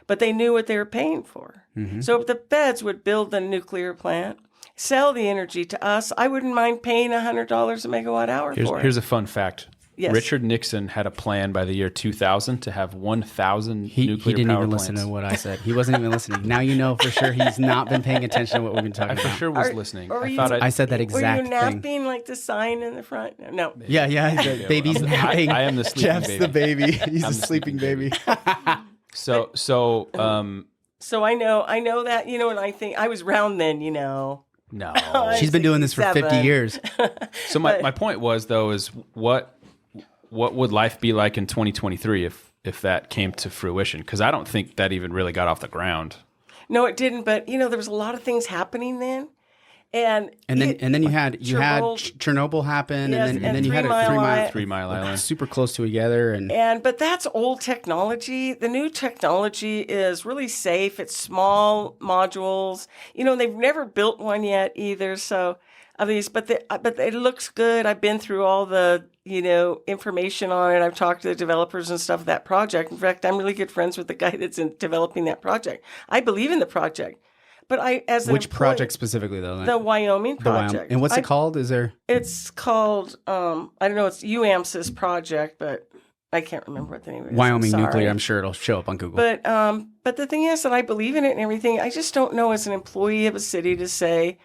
S1: But they knew what they were paying for. So if the feds would build the nuclear plant, sell the energy to us, I wouldn't mind paying $100 a megawatt hour for it.
S3: Here's a fun fact.
S1: Yes.
S3: Richard Nixon had a plan by the year 2000 to have 1,000 nuclear power plants.
S2: He didn't even listen to what I said. He wasn't even listening. Now you know for sure he's not been paying attention to what we've been talking about.
S3: I for sure was listening.
S2: I said that exact thing.
S1: Were you napping like the sign in the front? No.
S2: Yeah. The baby's napping.
S3: I am the sleeping
S2: Jeff's
S3: baby.
S2: the baby. He's the sleeping baby.
S3: So
S1: I know that, and I think I was round then,
S3: No.
S2: She's been doing this for 50 years.
S3: So my point was, though, is what would life be like in 2023 if that came to fruition? Because I don't think that even really got off the ground.
S1: No, it didn't. But, there was a lot of things happening then. And
S2: then you had Chernobyl happen,
S1: yes,
S2: and then you had a
S3: 3 Mile Island,
S2: super close together,
S1: but that's old technology. The new technology is really safe. It's small modules. They've never built one yet either. So of these, but it looks good. I've been through all the information on it. I've talked to the developers and stuff of that project. In fact, I'm really good friends with the guy that's developing that project. I believe in the project. But
S2: which project specifically though?
S1: The Wyoming project.
S2: And what's it called?
S1: It's called I don't know. It's UAMS's project, but I can't remember what the name of it is.
S2: Wyoming Nuclear. I'm sure it'll show up on Google.
S1: But the thing is that I believe in it and everything. I just don't know as an employee of a city to say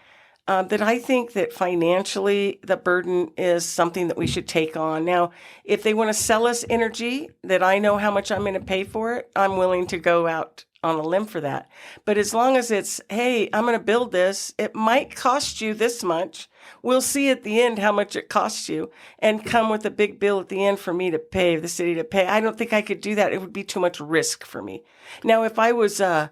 S1: that I think that financially the burden is something that we should take on. Now, if they want to sell us energy that I know how much I'm going to pay for it, I'm willing to go out on a limb for that. But as long as it's, hey, I'm going to build this, it might cost you this much. We'll see at the end how much it costs you and come with a big bill at the end for me to pay, the city to pay. I don't think I could do that. It would be too much risk for me. Now, if I was a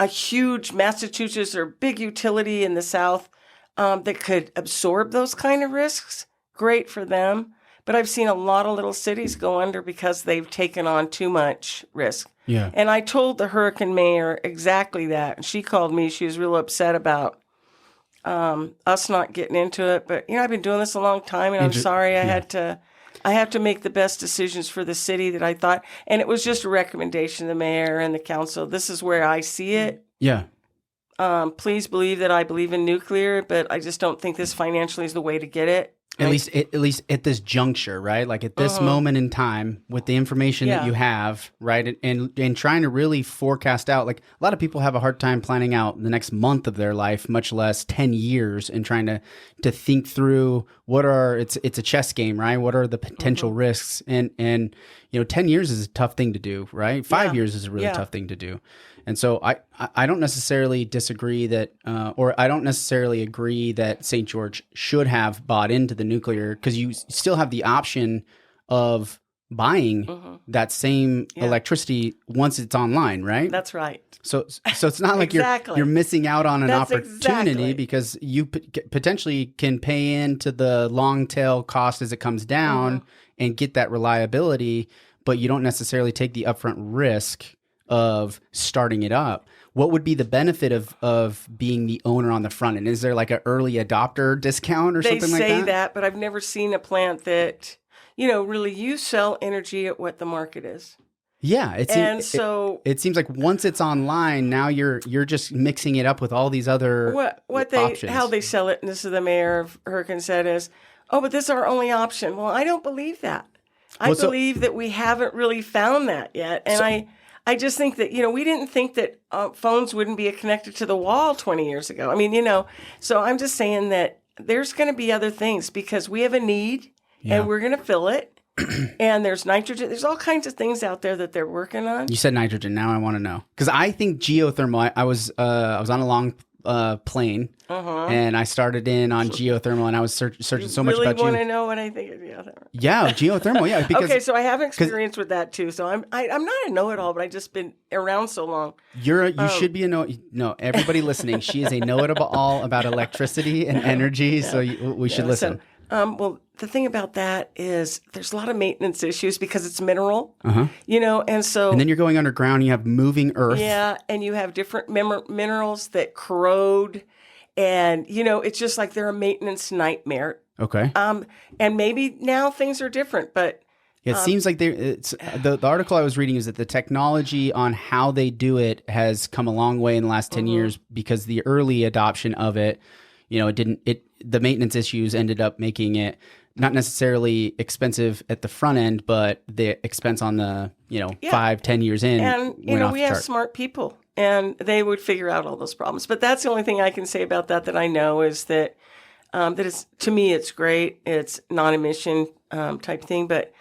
S1: huge Massachusetts or big utility in the South that could absorb those kind of risks, great for them. But I've seen a lot of little cities go under because they've taken on too much risk.
S2: Yeah.
S1: And I told the hurricane mayor exactly that. And she called me. She was real upset about us not getting into it. But, I've been doing this a long time, and I'm sorry I have to make the best decisions for the city that I thought. And it was just a recommendation of the mayor and the council. This is where I see it.
S2: Yeah.
S1: Please believe that I believe in nuclear, but I just don't think this financially is the way to get it.
S2: At least at this juncture, right? Like at this moment in time, with the information that you have, right, and trying to really forecast out. Like a lot of people have a hard time planning out the next month of their life, much less 10 years, and trying to think through it's a chess game, right? What are the potential risks? And 10 years is a tough thing to do, right? 5 years is a really tough thing to do. And so I don't necessarily disagree that, or I don't necessarily agree that St. George should have bought into the nuclear, because you still have the option of buying that same electricity once it's online, right?
S1: That's right.
S2: So it's not like you're missing out on an opportunity because you potentially can pay into the long tail cost as it comes down and get that reliability, but you don't necessarily take the upfront risk of starting it up. What would be the benefit of being the owner on the front end? Is there like an early adopter discount or something like that?
S1: They say that, but I've never seen a plant that, really you sell energy at what the market is.
S2: Yeah, it seems like once it's online, now you're just mixing it up with all these other options.
S1: How they sell it, and this is the mayor of Hurricane said is, but this is our only option. Well, I don't believe that. I believe that we haven't really found that yet, and I just think that, we didn't think that phones wouldn't be connected to the wall 20 years ago. I mean, so I'm just saying that there's going to be other things because we have a need and we're going to fill it. And there's nitrogen. There's all kinds of things out there that they're working on.
S2: You said nitrogen. Now I want to know. Because I think geothermal, I was on a long plane and I started in on geothermal, and I was searching so much about
S1: you. Really want to know what I think of geothermal?
S2: Yeah, geothermal. Yeah. Because,
S1: okay, so I have experience with that too. So I'm not a know-it-all, but I've just been around so long.
S2: You should be a no. Everybody listening, she is a know-it-all about electricity and energy. Yeah. So we should listen.
S1: Well, the thing about that is there's a lot of maintenance issues because it's mineral, and so...
S2: And then you're going underground, you have moving earth.
S1: Yeah, and you have different minerals that corrode, and, it's just like they're a maintenance nightmare.
S2: Okay.
S1: And maybe now things are different, but...
S2: It seems like the article I was reading is that the technology on how they do it has come a long way in the last 10 years, because the early adoption of it, the maintenance issues ended up making it not necessarily expensive at the front end, but the expense on the 5-10 years in. And
S1: we have smart people, and they would figure out all those problems. But that's the only thing I can say about that I know is that it's, to me, it's great. It's non-emission type thing, but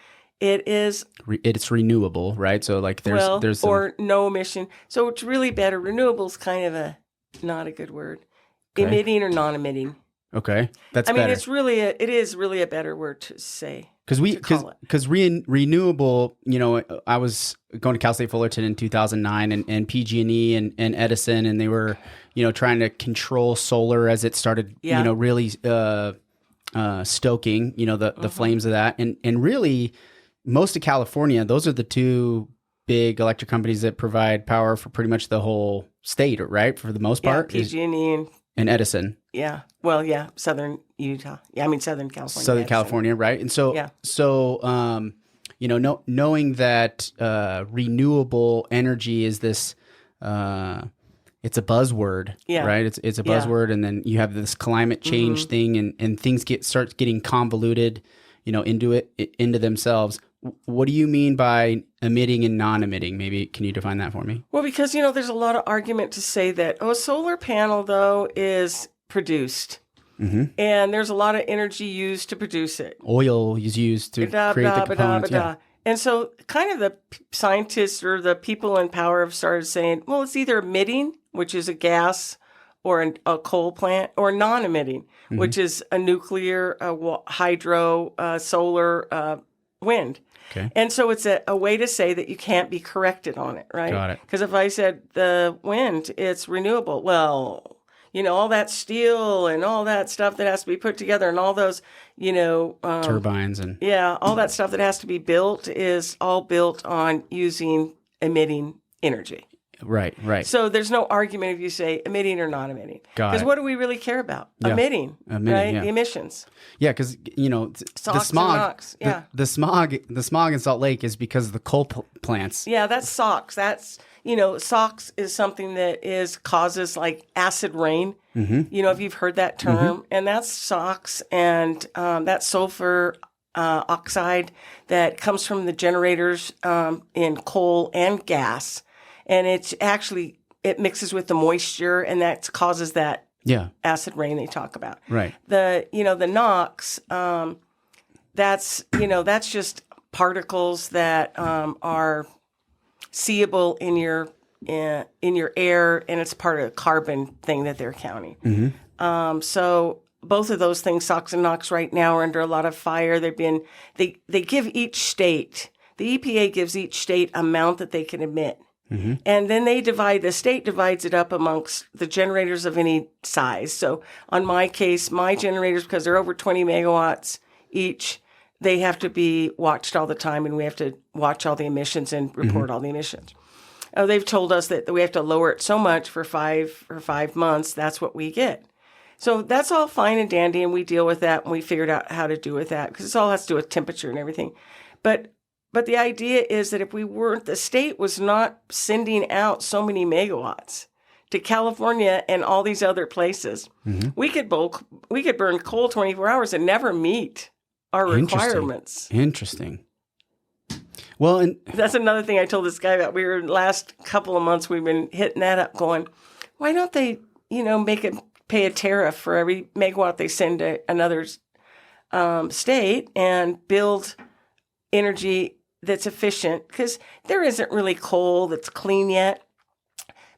S1: it's
S2: renewable, right? So like there's
S1: or no emission. So it's really better. Renewable is kind of not a good word. Okay. Emitting or non-emitting.
S2: Okay, that's better.
S1: It is really a better word to say.
S2: Because renewable, I was going to Cal State Fullerton in 2009 and PG&E and Edison, and they were, trying to control solar as it started, really stoking, the flames of that. And really, most of California, those are the two big electric companies that provide power for pretty much the whole state, right? For the most part.
S1: Yeah, PG&E
S2: and Edison.
S1: Yeah. Well, yeah. Southern Utah. Yeah. I mean, Southern California.
S2: Southern California. Right. And so, knowing that renewable energy is this, it's a buzzword, right? It's a buzzword. And then you have this climate change thing and things start getting convoluted, into themselves. What do you mean by emitting and non-emitting? Maybe can you define that for me?
S1: Well, because, there's a lot of argument to say that, a solar panel, though, is produced. Mm-hmm. And there's a lot of energy used to produce it.
S2: Oil is used to create the components.
S1: And so kind of the scientists or the people in power have started saying, well, it's either emitting, which is a gas or a coal plant, or non-emitting, which is a nuclear, hydro, solar, wind.
S2: Okay.
S1: And so it's a way to say that you can't be corrected on it, right?
S2: Got it.
S1: Because if I said the wind, it's renewable, well, all that steel and all that stuff that has to be put together and all those,
S2: Turbines and
S1: yeah, all that stuff that has to be built is all built on using emitting energy.
S2: right.
S1: So there's no argument if you say emitting or not emitting.
S2: Got
S1: Because
S2: it.
S1: what do we really care about?
S2: Yeah.
S1: Emitting, right?
S2: yeah.
S1: The emissions.
S2: Yeah, because the
S1: SOx and
S2: smog,
S1: NOx, yeah.
S2: the smog in Salt Lake is because of the coal plants.
S1: Yeah, that's SOx. That's, SOx is something that causes like acid rain. If you've heard that term, and that's SOx, and that sulfur oxide that comes from the generators in coal and gas. And it mixes with the moisture, and that causes that
S2: Yeah,
S1: acid rain they talk about.
S2: right.
S1: The NOx, that's just particles that are seeable in your air, and it's part of the carbon thing that they're counting. So both of those things, SOx and NOx, right now are under a lot of fire. They give each state, the EPA gives each state amount that they can emit. And then the state divides it up amongst the generators of any size. So on my case, my generators, because they're over 20 megawatts each, they have to be watched all the time, and we have to watch all the emissions and report all the emissions. They've told us that we have to lower it so much for 5 months. That's what we get. So that's all fine and dandy, and we deal with that, and we figured out how to do with that, because it all has to do with temperature and everything. But the idea is that if the state was not sending out so many megawatts to California and all these other places, we could burn coal 24 hours and never meet our requirements.
S2: Interesting. Well, and
S1: That's another thing I told this guy about. Last couple of months, we've been hitting that up going, why don't they, pay a tariff for every megawatt they send to another state and build energy that's efficient, because there isn't really coal that's clean yet.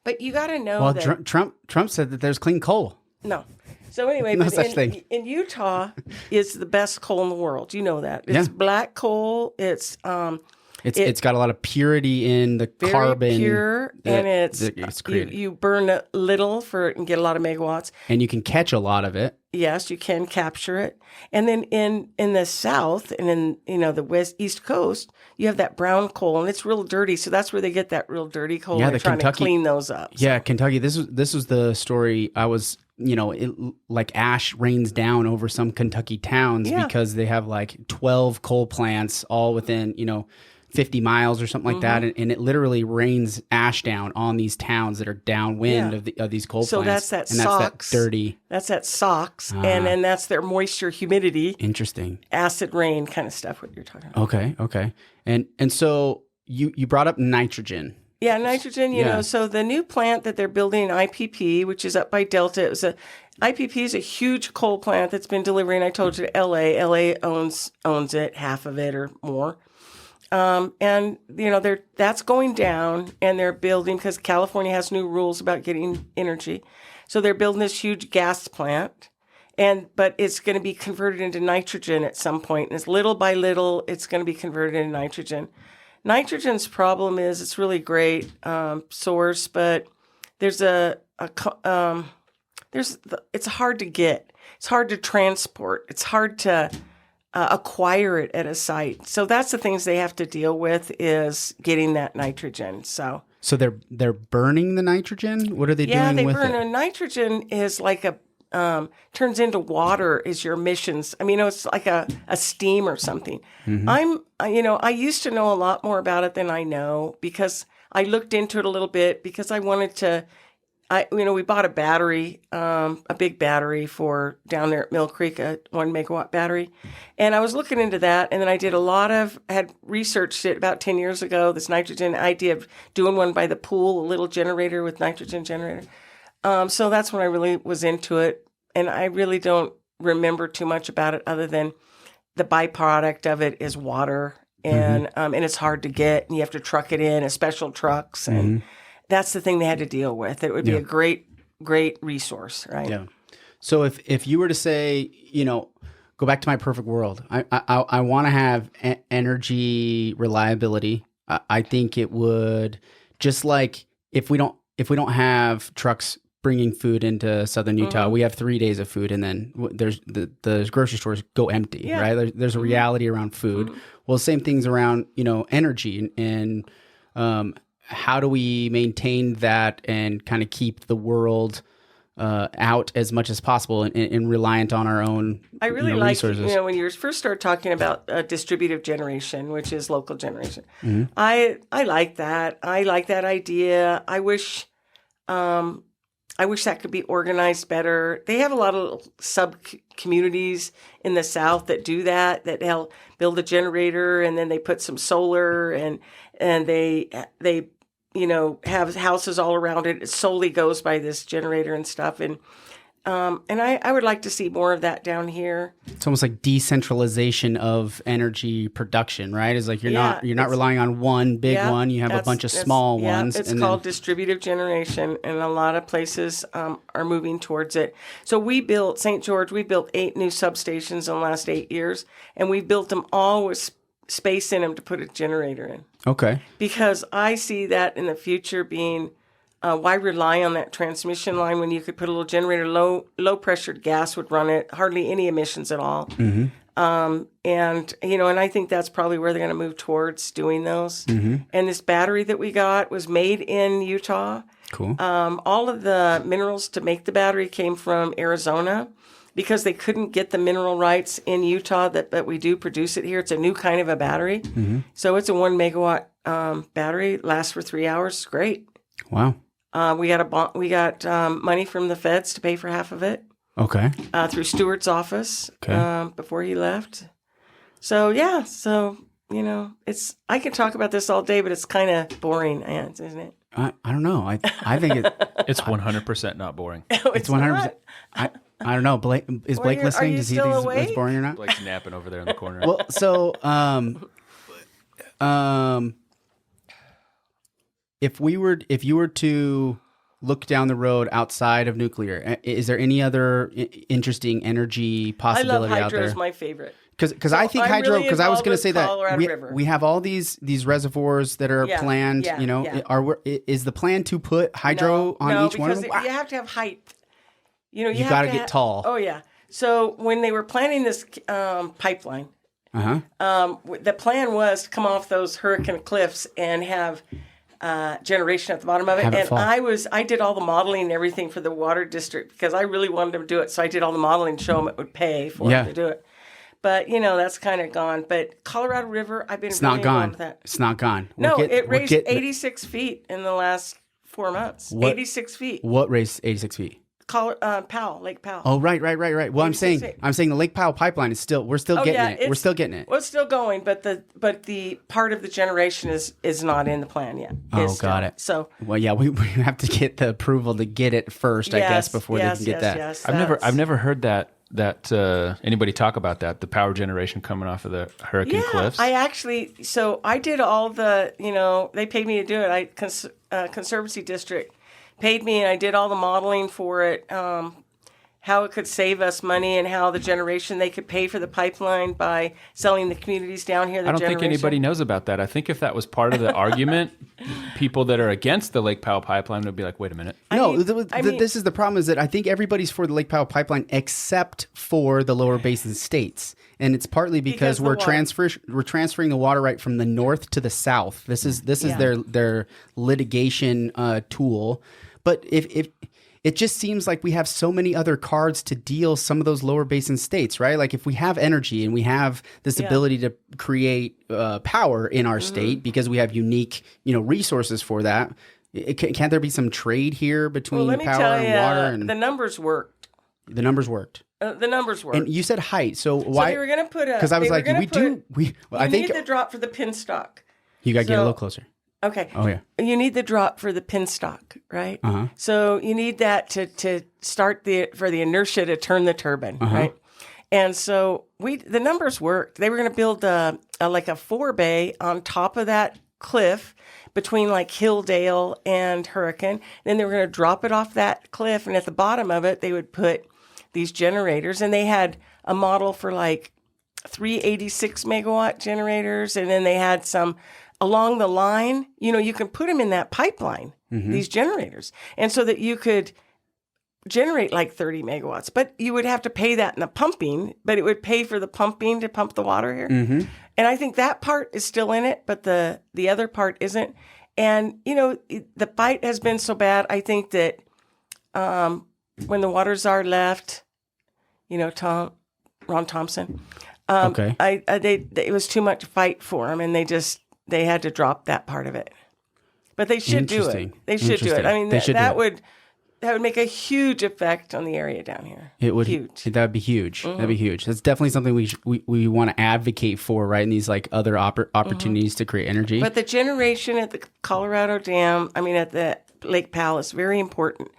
S1: But you got to know that
S2: Trump said that there's clean coal.
S1: no. So anyway,
S2: No
S1: but
S2: such thing.
S1: in Utah is the best coal in the world. You know that. It's black coal. It's
S2: got a lot of purity in the
S1: very
S2: carbon.
S1: pure, and
S2: it's created.
S1: you burn a little for it and get a lot of megawatts.
S2: And you can catch a lot of it.
S1: Yes, you can capture it. And then in the south and in the east coast, you have that brown coal, and it's real dirty. So that's where they get that real dirty coal.
S2: Yeah,
S1: They're trying to clean those up.
S2: Yeah, Kentucky. This was the story. I was like ash rains down over some Kentucky towns because they have like 12 coal plants all within 50 miles or something like that, and it literally rains ash down on these towns that are downwind of these coal
S1: So
S2: plants.
S1: that's
S2: and
S1: SOx.
S2: That's that dirty.
S1: That's that SOx, and then that's their moisture, humidity,
S2: Interesting.
S1: acid rain kind of stuff. What you're talking about?
S2: Okay. And so you brought up nitrogen.
S1: Yeah, nitrogen. So the new plant that they're building in IPP, which is up by Delta, IPP is a huge coal plant that's been delivering. I told you to LA. LA owns it, half of it or more. And that's going down, and they're building, because California has new rules about getting energy. So they're building this huge gas plant, but it's going to be converted into nitrogen at some point. And it's little by little, it's going to be converted into nitrogen. Nitrogen's problem is it's really great source, but it's hard to get. It's hard to transport. It's hard to acquire it at a site. So that's the things they have to deal with, is getting that nitrogen. So
S2: they're burning the nitrogen? What are they doing with it?
S1: burn. Nitrogen is like turns into water is your emissions. I mean, it's like a steam or something. I used to know a lot more about it than I know, because I looked into it a little bit, because I wanted to, we bought a battery, a big battery for down there at Mill Creek, a 1 megawatt battery. And I was looking into that. And then I had researched it about 10 years ago, this nitrogen idea of doing one by the pool, a little generator with nitrogen generator. So that's when I really was into it. And I really don't remember too much about it, other than the byproduct of it is water and it's hard to get, and you have to truck it in, special trucks, and that's the thing they had to deal with. It would be a great resource, right?
S2: Yeah. So if you were to say, go back to my perfect world, I want to have energy reliability. I think it would, just like if we don't have trucks bringing food into southern Utah, we have 3 days of food, and then there's the grocery stores go empty, right? There's a reality around food. Well, same things around energy, and how do we maintain that and kind of keep the world out as much as possible and reliant on our own
S1: I really like,
S2: resources.
S1: when you first started talking about distributive generation, which is local generation. I like that. I like that idea. I wish that could be organized better. They have a lot of sub communities in the South that do that help build a generator, and then they put some solar, and they have houses all around it. It solely goes by this generator and stuff. And I would like to see more of that down here.
S2: It's almost like decentralization of energy production, right? It's like you're not relying on one big one. You have a bunch of small ones.
S1: It's called distributive generation, and a lot of places are moving towards it. So St. George, we built 8 new substations in the last 8 years, and we built them all with space in them to put a generator in.
S2: Okay.
S1: Because I see that in the future being, why rely on that transmission line when you could put a little generator, low pressured gas would run it, hardly any emissions at all. And I think that's probably where they're going to move towards doing those. And this battery that we got was made in Utah.
S2: Cool.
S1: All of the minerals to make the battery came from Arizona, because they couldn't get the mineral rights in Utah that we do produce it here. It's a new kind of a battery. So it's a 1 megawatt battery, lasts for 3 hours. It's great.
S2: Wow.
S1: We got money from the feds to pay for half of it.
S2: Okay.
S1: Through Stewart's office.
S2: Okay.
S1: Before he left. So it's, I could talk about this all day, but it's kind of boring, isn't it?
S2: I don't know. I think
S3: it's 100% not boring.
S1: It's
S2: 100%. I don't know. Blake, is Blake listening? Does he think it's boring or not?
S3: Blake's napping over there in the corner.
S2: Well, so if you were to look down the road outside of nuclear, is there any other interesting energy possibility out there?
S1: I love hydro is my favorite.
S2: Because I think hydro. Because I was going to say that we have all these reservoirs that are planned. Is the plan to put hydro on each one of them?
S1: You have to have height. You
S2: got to get tall.
S1: Oh yeah. So when they were planning this pipeline, the plan was to come off those hurricane cliffs and have generation at the bottom of it. And I did all the modeling and everything for the water district because I really wanted them to do it. So I did all the modeling to show them it would pay for them to do it. But that's kind of gone. But Colorado River, I've been really involved with that.
S2: It's not gone.
S1: It raised 86 feet in the last 4 months. 86 feet.
S2: What raised 86 feet?
S1: Lake Powell.
S2: Oh, right. Well, I'm saying the Lake Powell pipeline is we're still getting it. We're still getting it.
S1: Well, it's still going, but the part of the generation is not in the plan yet.
S2: Oh, got it.
S1: So,
S2: well, yeah, we have to get the approval to get it first, I guess, before they can get that.
S3: Yes, I've never heard that anybody talk about that, the power generation coming off of the hurricane cliffs.
S1: I did all the, they paid me to do it. Conservancy District paid me, and I did all the modeling for it, how it could save us money and how the generation, they could pay for the pipeline by selling the communities down here.
S3: I don't think anybody knows about that. I think if that was part of the argument, people that are against the Lake Powell pipeline would be like, wait a minute.
S2: This is the problem, is that I think everybody's for the Lake Powell pipeline except for the lower basin states. And it's partly because we're transferring the water right from the north to the south. This is their litigation tool. But if it just seems like we have so many other cards to deal some of those lower basin states, right? Like if we have energy and we have this ability to create power in our state because we have unique, resources for that, can't there be some trade here between power and water? And
S1: the numbers worked.
S2: The numbers worked. And you said height, so why?
S1: So they were going to put
S2: because I was like, I think
S1: need the drop for the pin stock.
S2: You got to get a little closer.
S1: Okay.
S2: Oh yeah.
S1: You need the drop for the pin stock, right? So you need that to start for the inertia to turn the turbine, right? And so the numbers worked. They were going to build like a 4-bay on top of that cliff between like Hilldale and Hurricane. Then they were going to drop it off that cliff, and at the bottom of it, they would put these generators. And they had a model for like 386 megawatt generators, and then they had some along the line. You can put them in that pipeline, these generators, and so that you could generate like 30 megawatts, but you would have to pay that in the pumping, but it would pay for the pumping to pump the water here. And I think that part is still in it, but the other part isn't. And, the fight has been so bad. I think that when the water czar left, Ron Thompson,
S2: Okay.
S1: it was too much fight for him, and they had to drop that part of it. But they should do it. They should do it. I mean, that would make a huge effect on the area down here.
S2: It would.
S1: Huge.
S2: That would be huge. That'd be huge. That's definitely something we want to advocate for, right? In these like other opportunities to create energy.
S1: But the generation at the Colorado Dam, at the Lake Powell, is very important.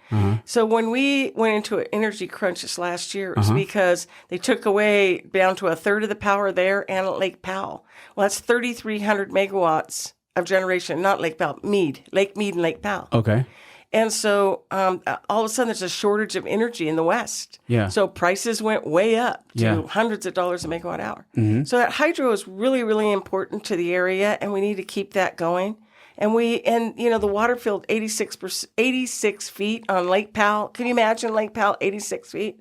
S1: So when we went into an energy crunch this last year, it was because they took away down to a third of the power there and at Lake Powell. Well, that's 3,300 megawatts of generation, not Lake Powell, Lake Mead and Lake Powell.
S2: Okay.
S1: And so all of a sudden there's a shortage of energy in the West.
S2: Yeah.
S1: So prices went way up to hundreds of dollars a megawatt hour. So that hydro is really, really important to the area, and we need to keep that going. And the water filled 86 feet on Lake Powell. Can you imagine Lake Powell, 86 feet?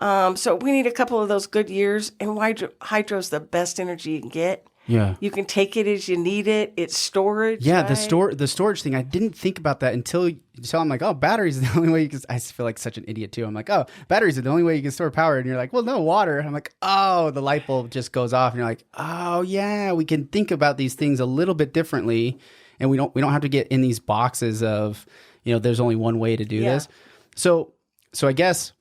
S1: So we need a couple of those good years, and hydro is the best energy you can get.
S2: Yeah.
S1: You can take it as you need it. It's storage.
S2: Yeah,
S1: right?
S2: the storage thing. I didn't think about that until I'm like, oh, batteries are the only way you can. I feel like such an idiot too. I'm like, oh, batteries are the only way you can store power. And you're like, well, no, water. I'm like, oh, the light bulb just goes off, and you're like, oh yeah, we can think about these things a little bit differently, and we don't have to get in these boxes of, there's only one way to do this. So I guess.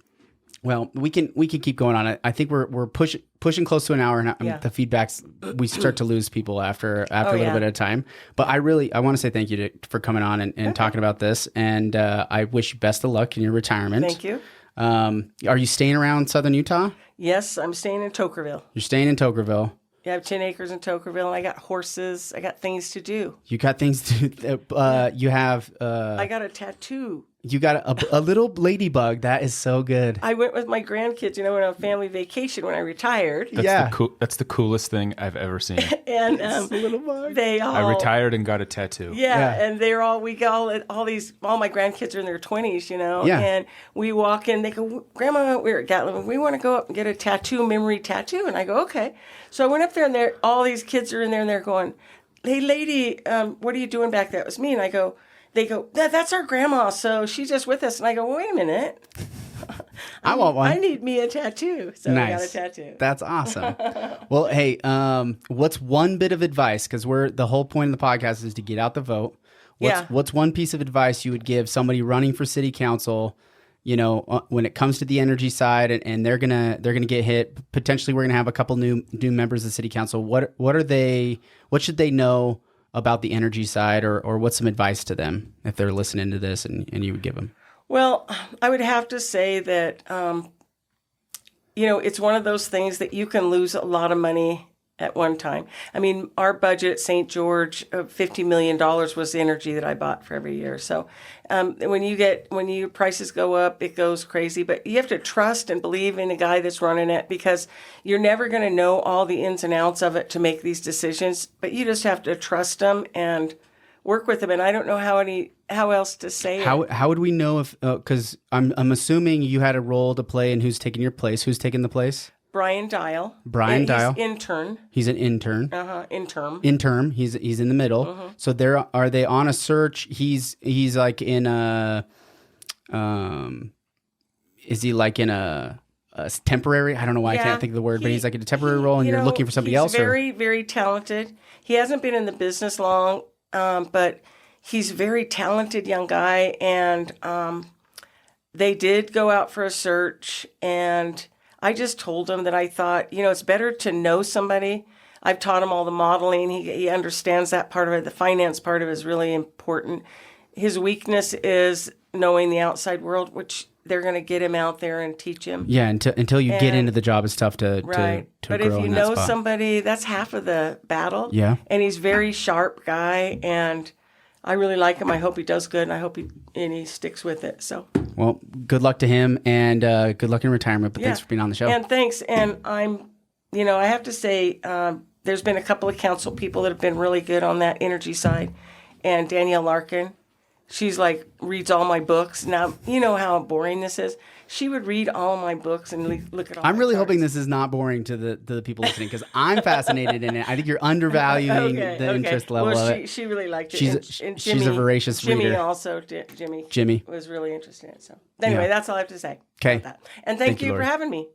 S2: Well, we can keep going on it. I think we're pushing close to an hour, and the feedbacks, we start to lose people after a little bit of time. But I want to say thank you for coming on and talking about this, and I wish you best of luck in your retirement.
S1: Thank you.
S2: Are you staying around Southern Utah?
S1: Yes, I'm staying in Tokerville.
S2: You're staying in Tokerville.
S1: I have 10 acres in Tokerville, and I got horses. I got things to do.
S2: You got things to. You have.
S1: I got a tattoo.
S2: You got a little ladybug. That is so good.
S1: I went with my grandkids, on a family vacation when I retired.
S3: That's the coolest thing I've ever seen.
S1: And
S2: little bug.
S3: I retired and got a tattoo.
S1: Yeah. And all my grandkids are in their 20s,
S2: Yeah.
S1: And we walk in, they go, Grandma, we're at Gatlin, we want to go up and get a memory tattoo. And I go, okay. So I went up there, and all these kids are in there, and they're going, hey, lady, what are you doing back there? It was me. And they go, that's our grandma, so she's just with us. And I go, well, wait a minute.
S2: I want one.
S1: I need me a tattoo. So I got a tattoo.
S2: That's awesome. Well, hey, what's one bit of advice? Because the whole point of the podcast is to get out the vote. What's one piece of advice you would give somebody running for city council, when it comes to the energy side, and they're gonna get hit? Potentially, we're gonna have a couple new members of the city council. What should they know about the energy side, or what's some advice to them if they're listening to this and you would give them?
S1: Well, I would have to say that, it's one of those things that you can lose a lot of money at one time. Our budget at St. George of $50 million was the energy that I bought for every year. So when your prices go up, it goes crazy. But you have to trust and believe in the guy that's running it, because you're never going to know all the ins and outs of it to make these decisions. But you just have to trust them and work with them. And I don't know how else to say it.
S2: How would we know if? Because I'm assuming you had a role to play in who's taking your place. Who's taking the place?
S1: Brian Dial. He's intern.
S2: He's an intern. Interim. He's in the middle. So are they on a search? He's like in a is he like in a temporary? I don't know why I can't think of the word, but he's like in a temporary role, and you're looking for somebody else.
S1: He's very, very talented. He hasn't been in the business long, but he's a very talented young guy, and they did go out for a search, and I just told him that I thought, it's better to know somebody. I've taught him all the modeling. He understands that part of it. The finance part of it is really important. His weakness is knowing the outside world, which they're going to get him out there and teach him.
S2: Yeah, until you get into the job, it's tough to
S1: Right.
S2: to
S1: But
S2: grow
S1: if you
S2: in that
S1: know
S2: spot.
S1: somebody, that's half of the battle.
S2: Yeah.
S1: And he's a very sharp guy, and I really like him. I hope he does good, and I hope he sticks with it. So.
S2: Well, good luck to him, and good luck in retirement. But thanks for being on the show.
S1: And thanks. And I have to say, there's been a couple of council people that have been really good on that energy side. And Danielle Larkin, she's like, reads all my books. Now, you know how boring this is. She would read all my books and look at all
S2: I'm
S1: my
S2: really
S1: charts.
S2: hoping this is not boring to the people listening, because I'm fascinated in it. I think you're undervaluing the interest level
S1: well,
S2: of it.
S1: She really liked it.
S2: She's
S1: and
S2: she's a voracious
S1: Jimmy
S2: reader.
S1: also, Jimmy
S2: Jimmy.
S1: was really interested in it. So anyway,
S2: Yeah.
S1: that's all I have to say.
S2: Okay.
S1: about that. And thank you
S2: Laurie.
S1: for having me.